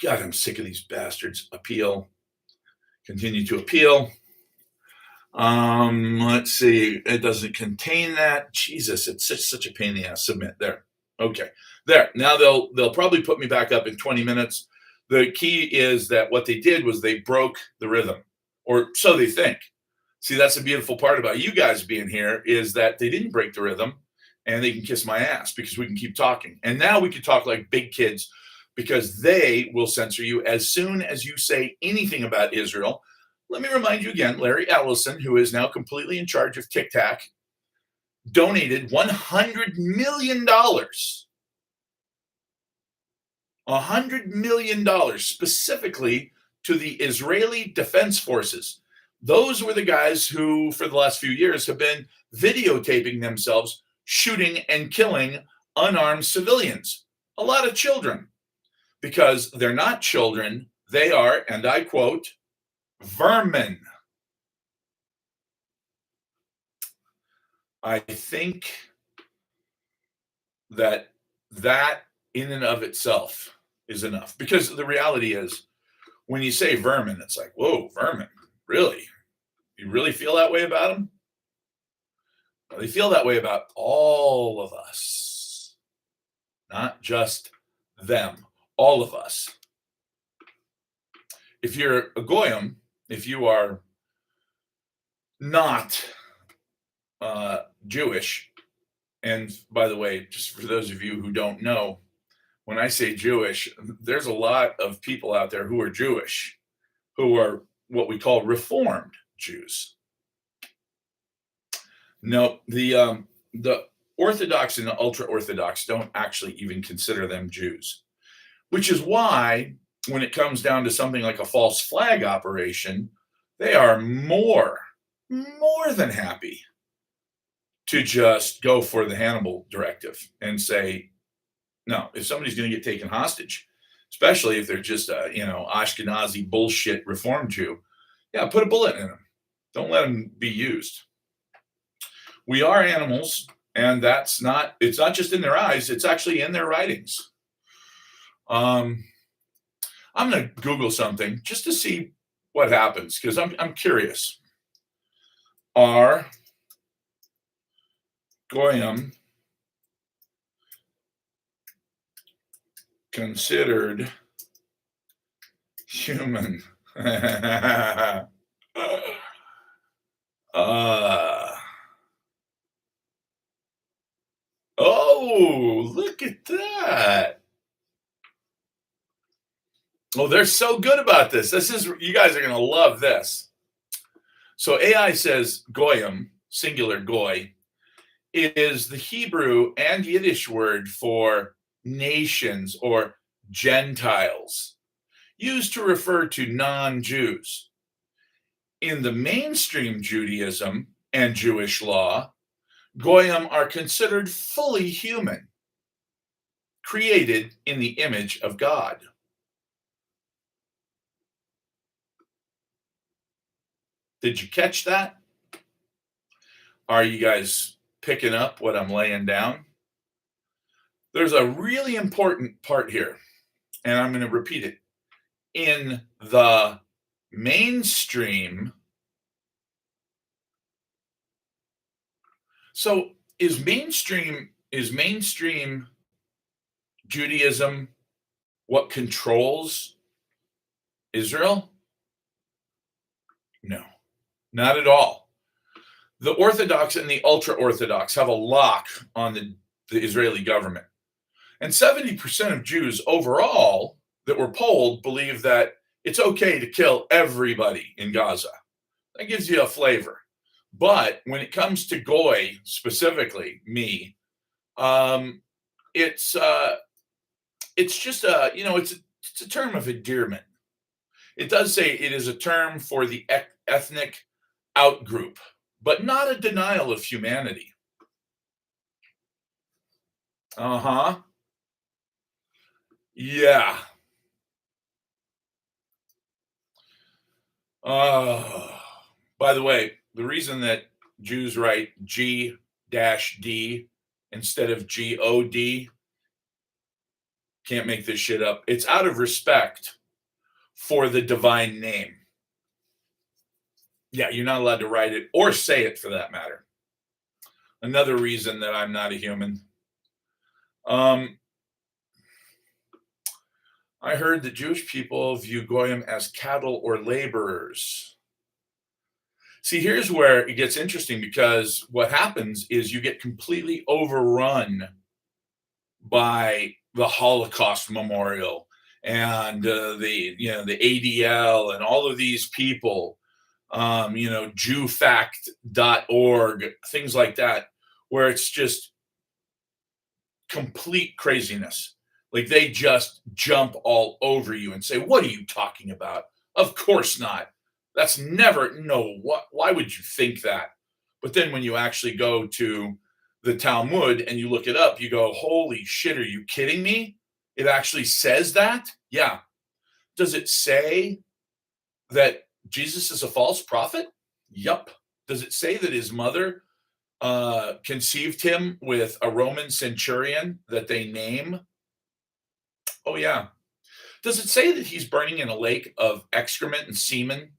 God, I'm sick of these bastards. Appeal. Continue to appeal. Let's see. It doesn't contain that. Jesus, it's such a pain in the ass. Submit. There. Okay. There. Now they'll probably put me back up in 20 minutes. The key is that what they did was they broke the rhythm, or so they think. See, that's the beautiful part about you guys being here, is that they didn't break the rhythm, and they can kiss my ass because we can keep talking. And now we can talk like big kids, because they will censor you as soon as you say anything about Israel. Let me remind you again, Larry Ellison, who is now completely in charge of Tic Tac, donated $100 million. $100 million specifically to the Israeli Defense Forces. Those were the guys who, for the last few years, have been videotaping themselves shooting and killing unarmed civilians. A lot of children. Because they're not children, they are, and I quote, vermin. I think that in and of itself is enough. Because the reality is, when you say vermin, it's like, whoa, vermin, really? You really feel that way about them? They feel that way about all of us, not just them, all of us. If you're a goyim, if you are not Jewish, and by the way, just for those of you who don't know, when I say Jewish, there's a lot of people out there who are Jewish, who are what we call Reformed Jews. No, the Orthodox and the ultra Orthodox don't actually even consider them Jews, which is why when it comes down to something like a false flag operation, they are more than happy to just go for the Hannibal directive and say, no, if somebody's going to get taken hostage, especially if they're just a, Ashkenazi bullshit Reform Jew, yeah, put a bullet in them. Don't let them be used. We are animals, and it's not just in their eyes, it's actually in their writings. I'm going to Google something just to see what happens, because I'm curious. Are goyim considered human? Oh, look at that. Oh, they're so good about this. You guys are going to love this. So AI says goyim, singular goy, is the Hebrew and Yiddish word for nations or Gentiles, used to refer to non-Jews. In the mainstream Judaism and Jewish law, goyim are considered fully human, created in the image of God. Did you catch that? Are you guys picking up what I'm laying down? There's a really important part here, and I'm going to repeat it. In the mainstream, so is mainstream Judaism what controls Israel? No, not at all. The Orthodox and the ultra-Orthodox have a lock on the Israeli government. And 70% of Jews overall that were polled believe that it's okay to kill everybody in Gaza. That gives you a flavor. But when it comes to Goy, specifically me, it's just it's a term of endearment. It does say it is a term for the ethnic outgroup, but not a denial of humanity. Yeah. By the way, the reason that Jews write G-D instead of G-O-D, can't make this shit up. It's out of respect for the divine name. Yeah, you're not allowed to write it or say it for that matter. Another reason that I'm not a human. I heard that Jewish people view goyim as cattle or laborers. See, here's where it gets interesting, because what happens is you get completely overrun by the Holocaust Memorial and the ADL and all of these people, Jewfact.org, things like that, where it's just complete craziness. Like they just jump all over you and say, "What are you talking about? Of course not. That's never, no, why would you think that?" But then when you actually go to the Talmud and you look it up, you go, "Holy shit, are you kidding me? It actually says that?" Yeah. Does it say that Jesus is a false prophet? Yup. Does it say that his mother conceived him with a Roman centurion that they name? Oh, yeah. Does it say that he's burning in a lake of excrement and semen?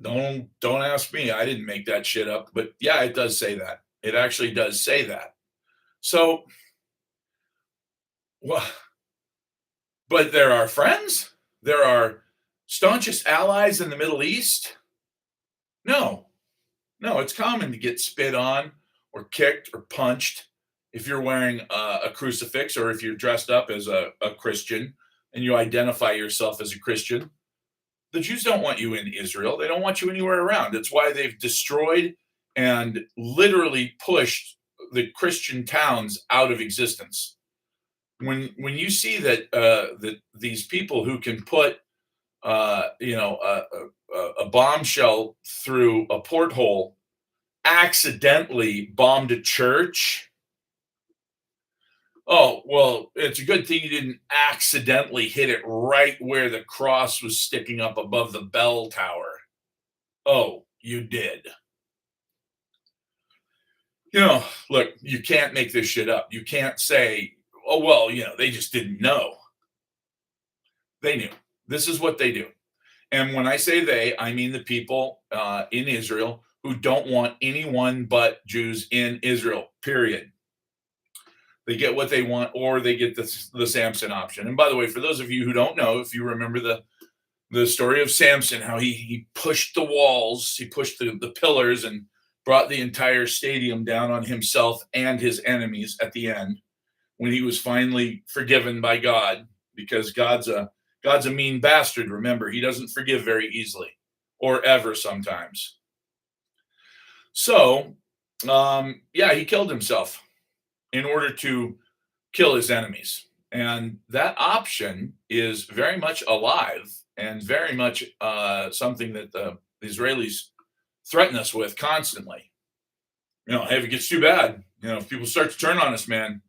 Don't ask me. I didn't make that shit up. But yeah, it does say that. It actually does say that. So, well, but there are friends. There are staunchest allies in the Middle East. No, no, it's common to get spit on or kicked or punched if you're wearing a crucifix or if you're dressed up as a Christian and you identify yourself as a Christian. The Jews don't want you in Israel. They don't want you anywhere around. That's why they've destroyed and literally pushed the Christian towns out of existence. When you see that these people who can put a bombshell through a porthole accidentally bombed a church. Oh, well, it's a good thing you didn't accidentally hit it right where the cross was sticking up above the bell tower. Oh, you did. Look, you can't make this shit up. You can't say, oh, well, they just didn't know. They knew. This is what they do. And when I say they, I mean the people in Israel who don't want anyone but Jews in Israel, period. They get what they want, or they get the Samson option. And by the way, for those of you who don't know, if you remember the story of Samson, how he pushed the walls, he pushed the pillars and brought the entire stadium down on himself and his enemies at the end when he was finally forgiven by God, because God's a mean bastard. Remember, he doesn't forgive very easily or ever sometimes. So, he killed himself in order to kill his enemies. And that option is very much alive and very much something that the Israelis threaten us with constantly. Hey, if it gets too bad, if people start to turn on us, man,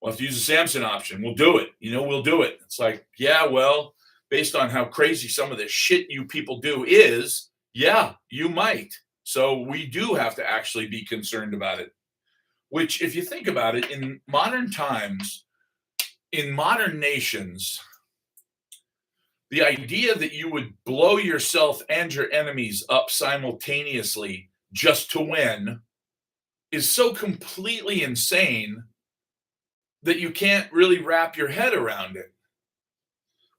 we'll have to use the Samson option. We'll do it. We'll do it. It's like, yeah, well, based on how crazy some of the shit you people do is, yeah, you might. So we do have to actually be concerned about it. Which, if you think about it, in modern times, in modern nations, the idea that you would blow yourself and your enemies up simultaneously just to win is so completely insane that you can't really wrap your head around it,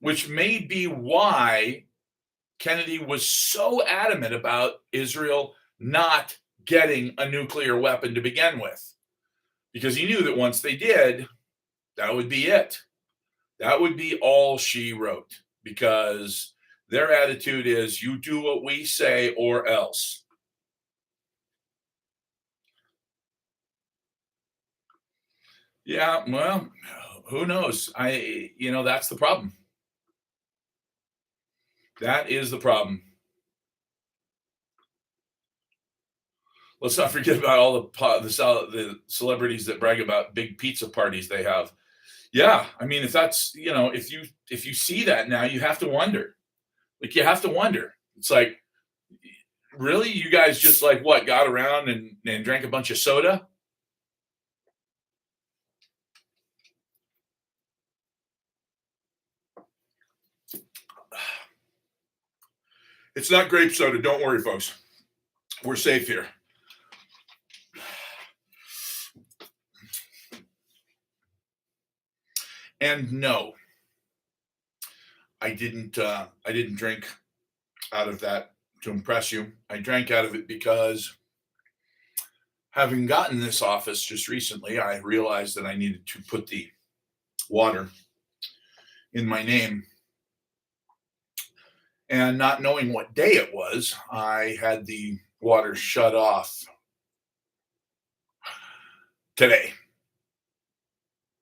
which may be why Kennedy was so adamant about Israel not getting a nuclear weapon to begin with, because he knew that once they did, that would be it. That would be all she wrote, because their attitude is, you do what we say or else. Yeah, well, who knows? That's the problem. That is the problem. Let's not forget about all the celebrities that brag about big pizza parties they have. Yeah, I mean, if that's if you see that now, you have to wonder. Like, you have to wonder. It's like, really, you guys just like what got around and drank a bunch of soda? It's not grape soda. Don't worry, folks. We're safe here. And no, I didn't drink out of that to impress you. I drank out of it because, having gotten this office just recently, I realized that I needed to put the water in my name. And not knowing what day it was, I had the water shut off today.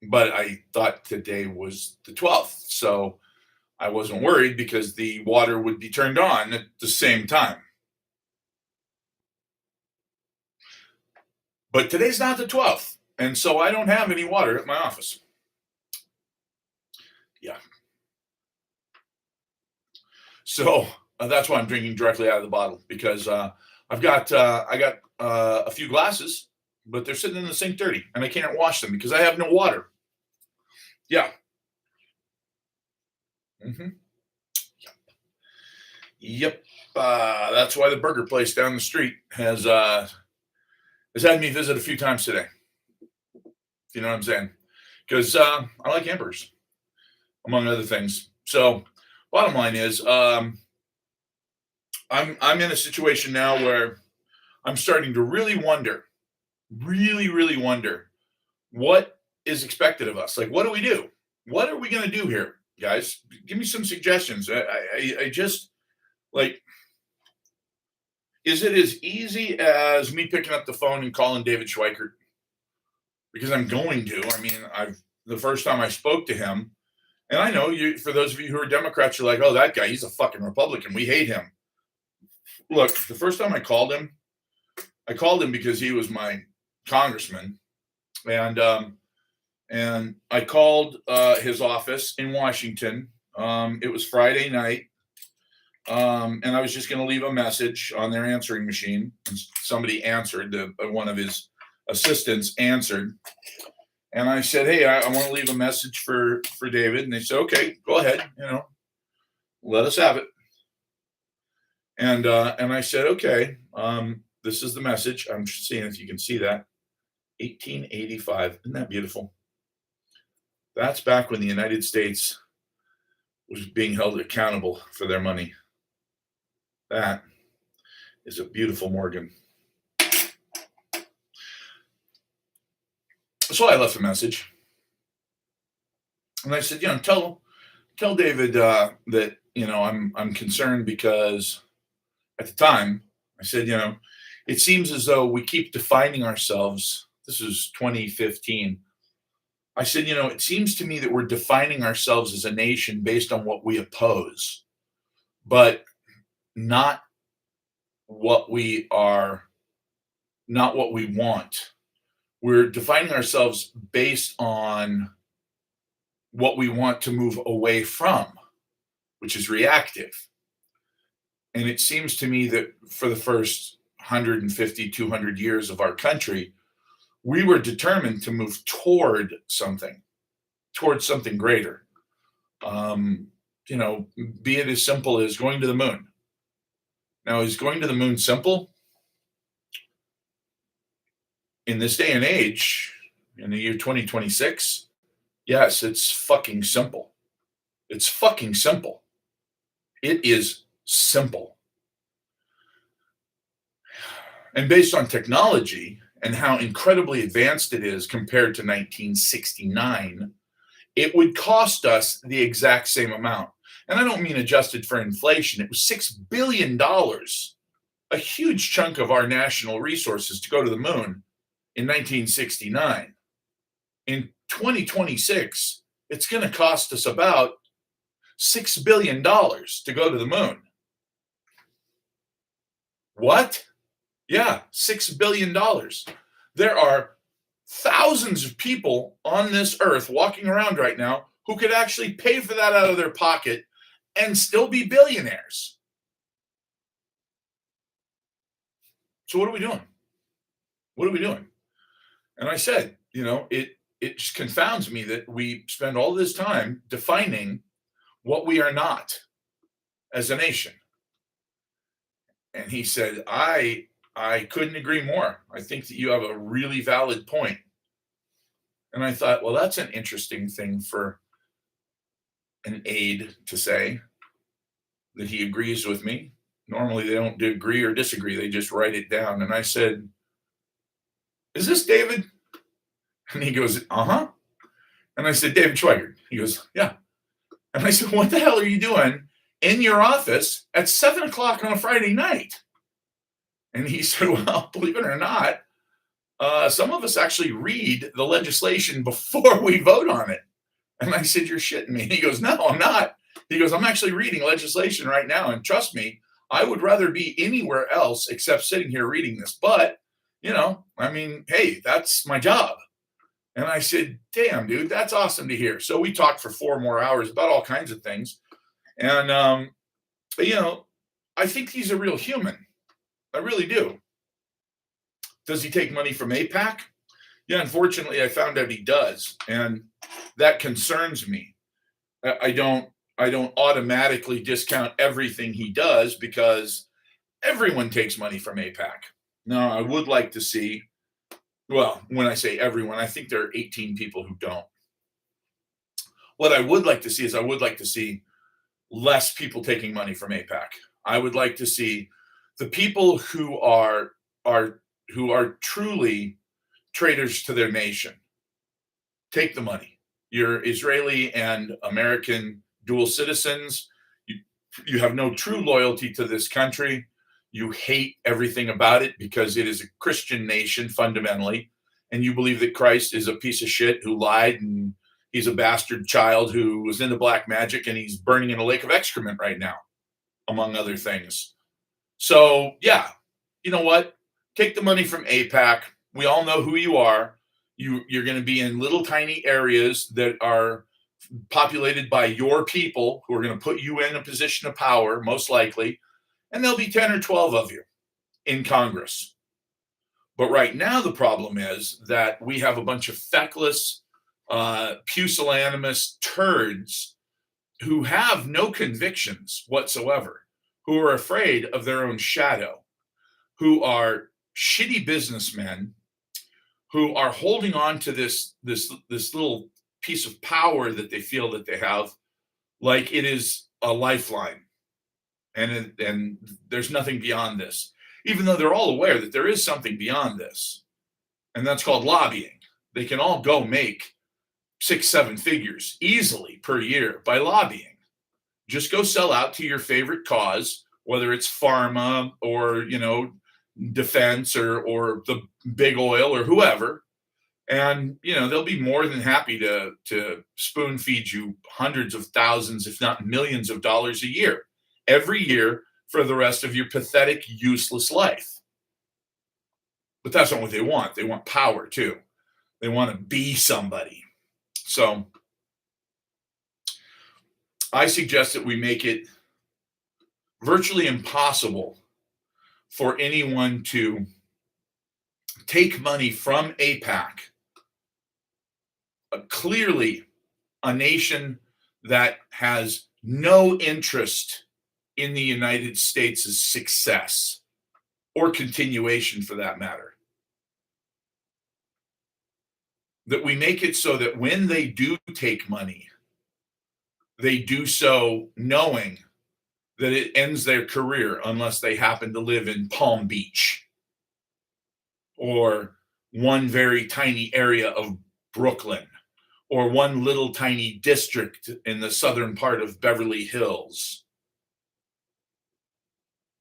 But I thought today was the 12th. So I wasn't worried because the water would be turned on at the same time. But today's not the 12th. And so I don't have any water at my office. Yeah. So that's why I'm drinking directly out of the bottle, because I got a few glasses, but they're sitting in the sink dirty and I can't wash them because I have no water. Yeah. Mm-hmm. Yep. That's why the burger place down the street has had me visit a few times today. You know what I'm saying? Because I like hamburgers, among other things. So, bottom line is, I'm in a situation now where I'm starting to really wonder, really wonder what is expected of us. Like, what do we do? What are we going to do here, guys? Give me some suggestions. I just like, is it as easy as me picking up the phone and calling David Schweikert? Because I'm going to. I mean, the first time I spoke to him, and I know you, for those of you who are Democrats, you're like, oh, that guy, he's a fucking Republican. We hate him. Look, the first time I called him because he was my congressman, and I called his office in Washington. It was Friday night, and I was just going to leave a message on their answering machine. And somebody answered. One of his assistants answered, and I said, "Hey, I want to leave a message for David." And they said, "Okay, go ahead. Let us have it." And I said, "Okay, this is the message." I'm seeing if you can see that. 1885. Isn't that beautiful? That's back when the United States was being held accountable for their money. That is a beautiful Morgan. So I left a message. And I said, tell David that, I'm concerned because at the time I said, it seems as though we keep defining ourselves. This is 2015. I said, it seems to me that we're defining ourselves as a nation based on what we oppose, but not what we are, not what we want. We're defining ourselves based on what we want to move away from, which is reactive. And it seems to me that for the first 150, 200 years of our country, we were determined to move towards something greater. Be it as simple as going to the moon. Now, is going to the moon simple? In this day and age, in the year 2026, yes, it's fucking simple. It's fucking simple. It is simple. And based on technology and how incredibly advanced it is compared to 1969, it would cost us the exact same amount. And I don't mean adjusted for inflation. It was $6 billion, a huge chunk of our national resources to go to the moon in 1969. In 2026, it's going to cost us about $6 billion to go to the moon. What? Yeah, $6 billion. There are thousands of people on this earth walking around right now who could actually pay for that out of their pocket and still be billionaires. So what are we doing? What are we doing? And I said, it just confounds me that we spend all this time defining what we are not as a nation. And he said, I couldn't agree more. I think that you have a really valid point. And I thought, well, that's an interesting thing for an aide to say, that he agrees with me. Normally they don't agree or disagree. They just write it down. And I said, is this David? And he goes, uh-huh. And I said, David Schweikert. He goes, yeah. And I said, what the hell are you doing in your office at 7:00 on a Friday night? And he said, well, believe it or not, some of us actually read the legislation before we vote on it. And I said, you're shitting me. He goes, no, I'm not. He goes, I'm actually reading legislation right now. And trust me, I would rather be anywhere else except sitting here reading this. But, hey, that's my job. And I said, damn, dude, that's awesome to hear. So we talked for 4 more hours about all kinds of things. And, I think he's a real human. I really do. Does he take money from AIPAC? Yeah, unfortunately, I found out he does. And that concerns me. I don't I don't automatically discount everything he does because everyone takes money from AIPAC. Now, I would like to see, well, when I say everyone, I think there are 18 people who don't. What I would like to see is I would like to see less people taking money from AIPAC. I would like to see the people are who are truly traitors to their nation take the money. You're Israeli and American dual citizens. You, you have no true loyalty to this country. You hate everything about it because it is a Christian nation fundamentally. And you believe that Christ is a piece of shit who lied and he's a bastard child who was into black magic and he's burning in a lake of excrement right now, among other things. So, yeah, you know what? Take the money from AIPAC. We all know who you are. You're going to be in little tiny areas that are populated by your people who are going to put you in a position of power, most likely. And there'll be 10 or 12 of you in Congress. But right now, the problem is that we have a bunch of feckless, pusillanimous turds who have no convictions whatsoever, who are afraid of their own shadow, who are shitty businessmen, who are holding on to this little piece of power that they feel that they have, like it is a lifeline, and there's nothing beyond this. Even though they're all aware that there is something beyond this, and that's called lobbying. They can all go make 6-7 figures easily per year by lobbying. Just go sell out to your favorite cause, whether it's pharma or defense or the big oil or whoever, and they'll be more than happy to spoon feed you hundreds of thousands, if not millions of dollars a year, every year for the rest of your pathetic, useless life. But that's not what they want. They want power too. They want to be somebody. So I suggest that we make it virtually impossible for anyone to take money from AIPAC, clearly a nation that has no interest in the United States' success or continuation for that matter. That we make it so that when they do take money, they do so knowing that it ends their career unless they happen to live in Palm Beach or one very tiny area of Brooklyn or one little tiny district in the southern part of Beverly Hills.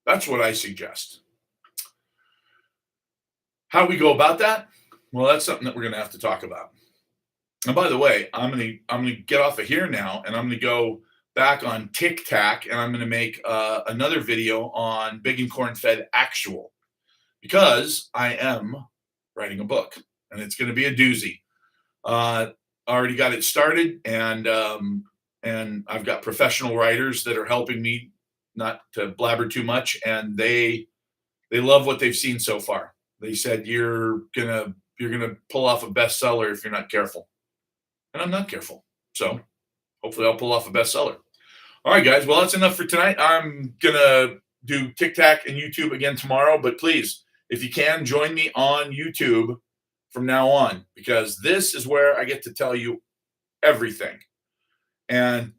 That's what I suggest. How we go about that? Well, that's something that we're going to have to talk about. And by the way, I'm going to get off of here now, and I'm going to go back on TikTok, and I'm going to make another video on Big and Corn Fed Actual, because I am writing a book, and it's going to be a doozy. I already got it started, and I've got professional writers that are helping me not to blabber too much, and they love what they've seen so far. They said you're gonna pull off a bestseller if you're not careful, and I'm not careful. So hopefully I'll pull off a bestseller. All right, guys. Well, that's enough for tonight. I'm gonna do TikTok and YouTube again tomorrow, but please, if you can, join me on YouTube from now on, because this is where I get to tell you everything. And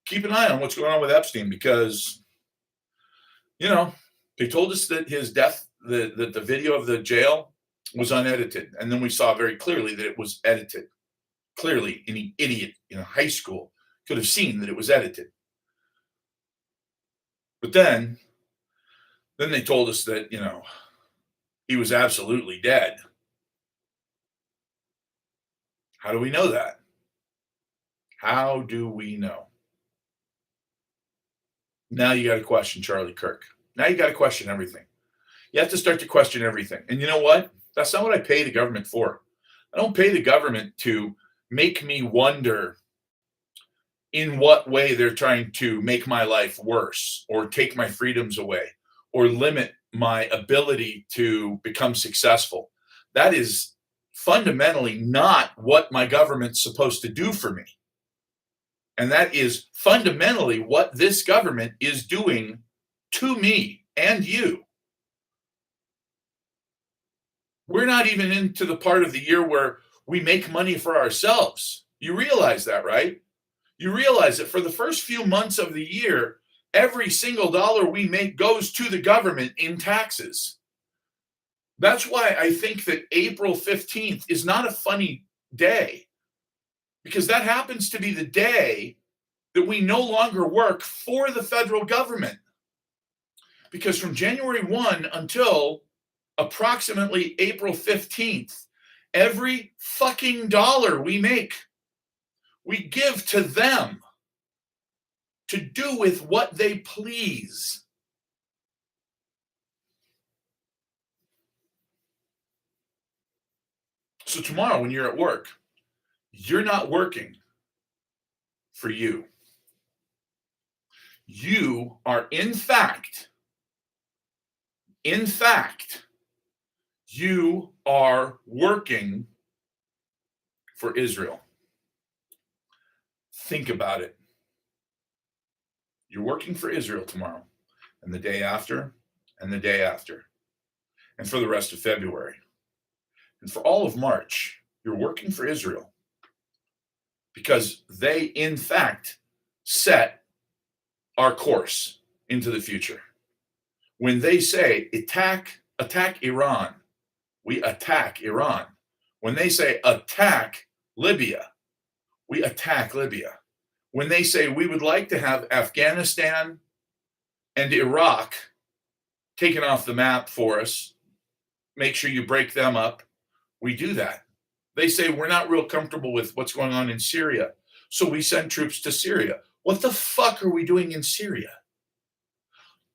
keep an eye on what's going on with Epstein, because they told us that his death, that the video of the jail was unedited, and then we saw very clearly that it was edited. Clearly, any idiot in high school could have seen that it was edited. But then they told us that he was absolutely dead. How do we know that? How do we know? Now you got to question Charlie Kirk. Now you got to question everything. You have to start to question everything. And you know what? That's not what I pay the government for. I don't pay the government to make me wonder in what way they're trying to make my life worse or take my freedoms away or limit my ability to become successful. That is fundamentally not what my government's supposed to do for me. And that is fundamentally what this government is doing to me and you. We're not even into the part of the year where we make money for ourselves. You realize that, right? You realize that for the first few months of the year, every single dollar we make goes to the government in taxes. That's why I think that April 15th is not a funny day, because that happens to be the day that we no longer work for the federal government. Because from January 1 until approximately April 15th, every fucking dollar we make, we give to them to do with what they please. So tomorrow when you're at work, you're not working for you. You are in fact, you are working for Israel. Think about it. You're working for Israel tomorrow, and the day after, and the day after, and for the rest of February. And for all of March, you're working for Israel because they, in fact, set our course into the future. When they say attack Iran, we attack Iran. When they say attack Libya, we attack Libya. When they say we would like to have Afghanistan and Iraq taken off the map for us, make sure you break them up, we do that. They say we're not real comfortable with what's going on in Syria, so we send troops to Syria. What the fuck are we doing in Syria?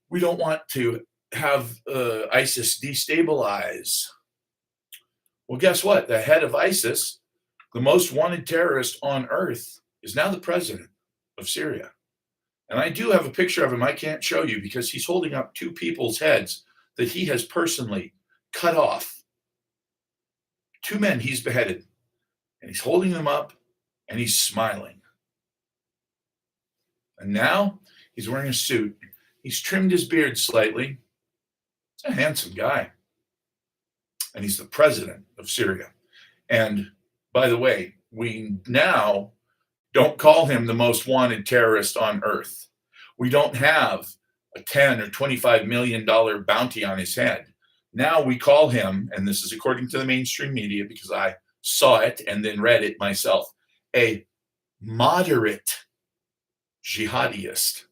We don't want to have ISIS destabilize. Well, guess what? The head of ISIS, the most wanted terrorist on earth, is now the president of Syria. And I do have a picture of him I can't show you because he's holding up two people's heads that he has personally cut off. Two men he's beheaded. And he's holding them up and he's smiling. And now he's wearing a suit. He's trimmed his beard slightly. He's a handsome guy. And he's the president of Syria. And by the way, we now don't call him the most wanted terrorist on earth. We don't have a $10 or $25 million bounty on his head. Now we call him, and this is according to the mainstream media because I saw it and then read it myself, a moderate jihadist.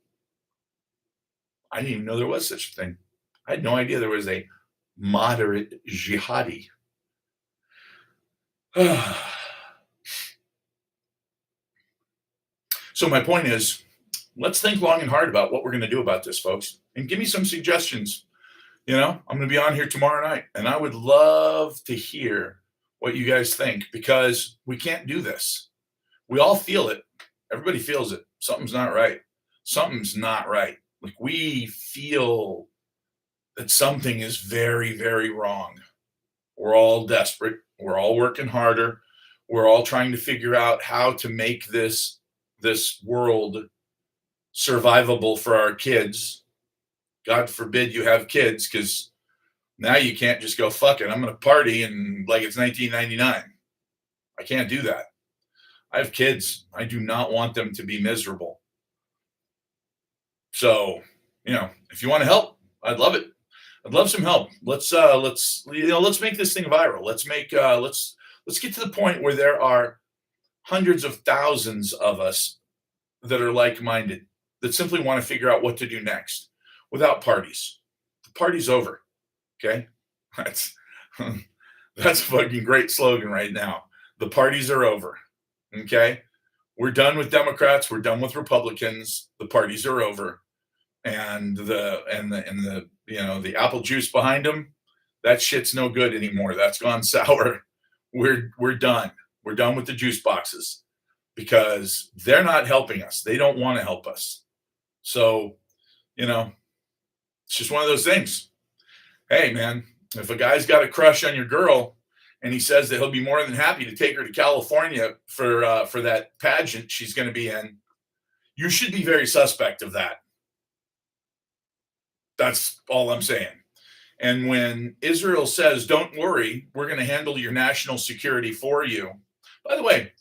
I didn't even know there was such a thing. I had no idea there was a moderate jihadi. So my point is, let's think long and hard about what we're going to do about this, folks, and give me some suggestions. You know, I'm going to be on here tomorrow night, and I would love to hear what you guys think because we can't do this. We all feel it. Everybody feels it. Something's not right. Something's not right. Like we feel that something is very, very wrong. We're all desperate. We're all working harder. We're all trying to figure out how to make this world survivable for our kids. God forbid you have kids, because now you can't just go, fuck it, I'm going to party and like it's 1999. I can't do that. I have kids. I do not want them to be miserable. So, you know, if you want to help, I'd love it. I'd love some help. Let's make this thing viral. Let's get to the point where there are hundreds of thousands of us that are like-minded, that simply want to figure out what to do next without parties. The party's over. Okay? That's a fucking great slogan right now. The parties are over. Okay? We're done with Democrats. We're done with Republicans. The parties are over. And the apple juice behind them, that shit's no good anymore. That's gone sour. We're done. We're done with the juice boxes because they're not helping us. They don't want to help us. So, you know, it's just one of those things. Hey, man, if a guy's got a crush on your girl and he says that he'll be more than happy to take her to California for that pageant she's going to be in, You should be very suspect of that. That's all I'm saying. And when Israel says, don't worry, we're going to handle your national security for you. By the way,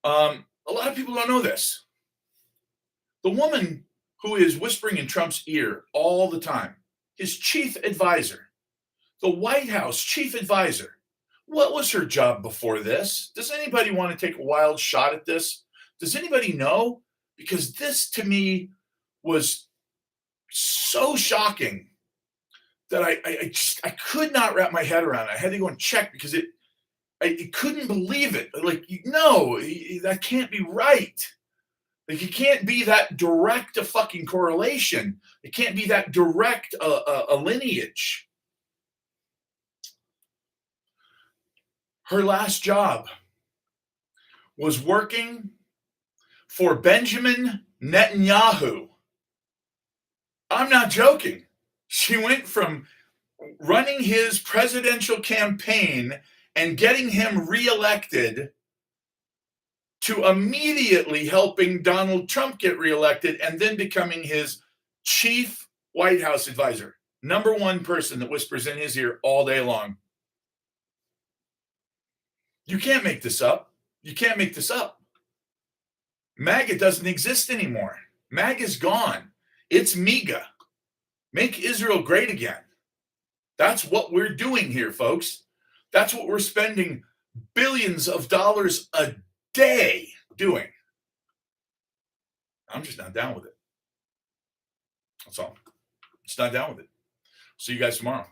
a lot of people don't know this. The woman who is whispering in Trump's ear all the time, his chief advisor, the White House chief advisor, what was her job before this? Does anybody want to take a wild shot at this? Does anybody know? Because this to me was so shocking that I could not wrap my head around it. I had to go and check because I couldn't believe it. Like, no, that can't be right. Like, it can't be that direct a fucking correlation. It can't be that direct a lineage. Her last job was working for Benjamin Netanyahu. I'm not joking. She went from running his presidential campaign and getting him reelected to immediately helping Donald Trump get reelected and then becoming his chief White House advisor. Number one person that whispers in his ear all day long. You can't make this up. You can't make this up. MAGA doesn't exist anymore. MAGA's gone. It's MEGA. Make Israel great again. That's what we're doing here, folks. That's what we're spending billions of dollars a day doing. I'm just not down with it. That's all. Just not down with it. See you guys tomorrow.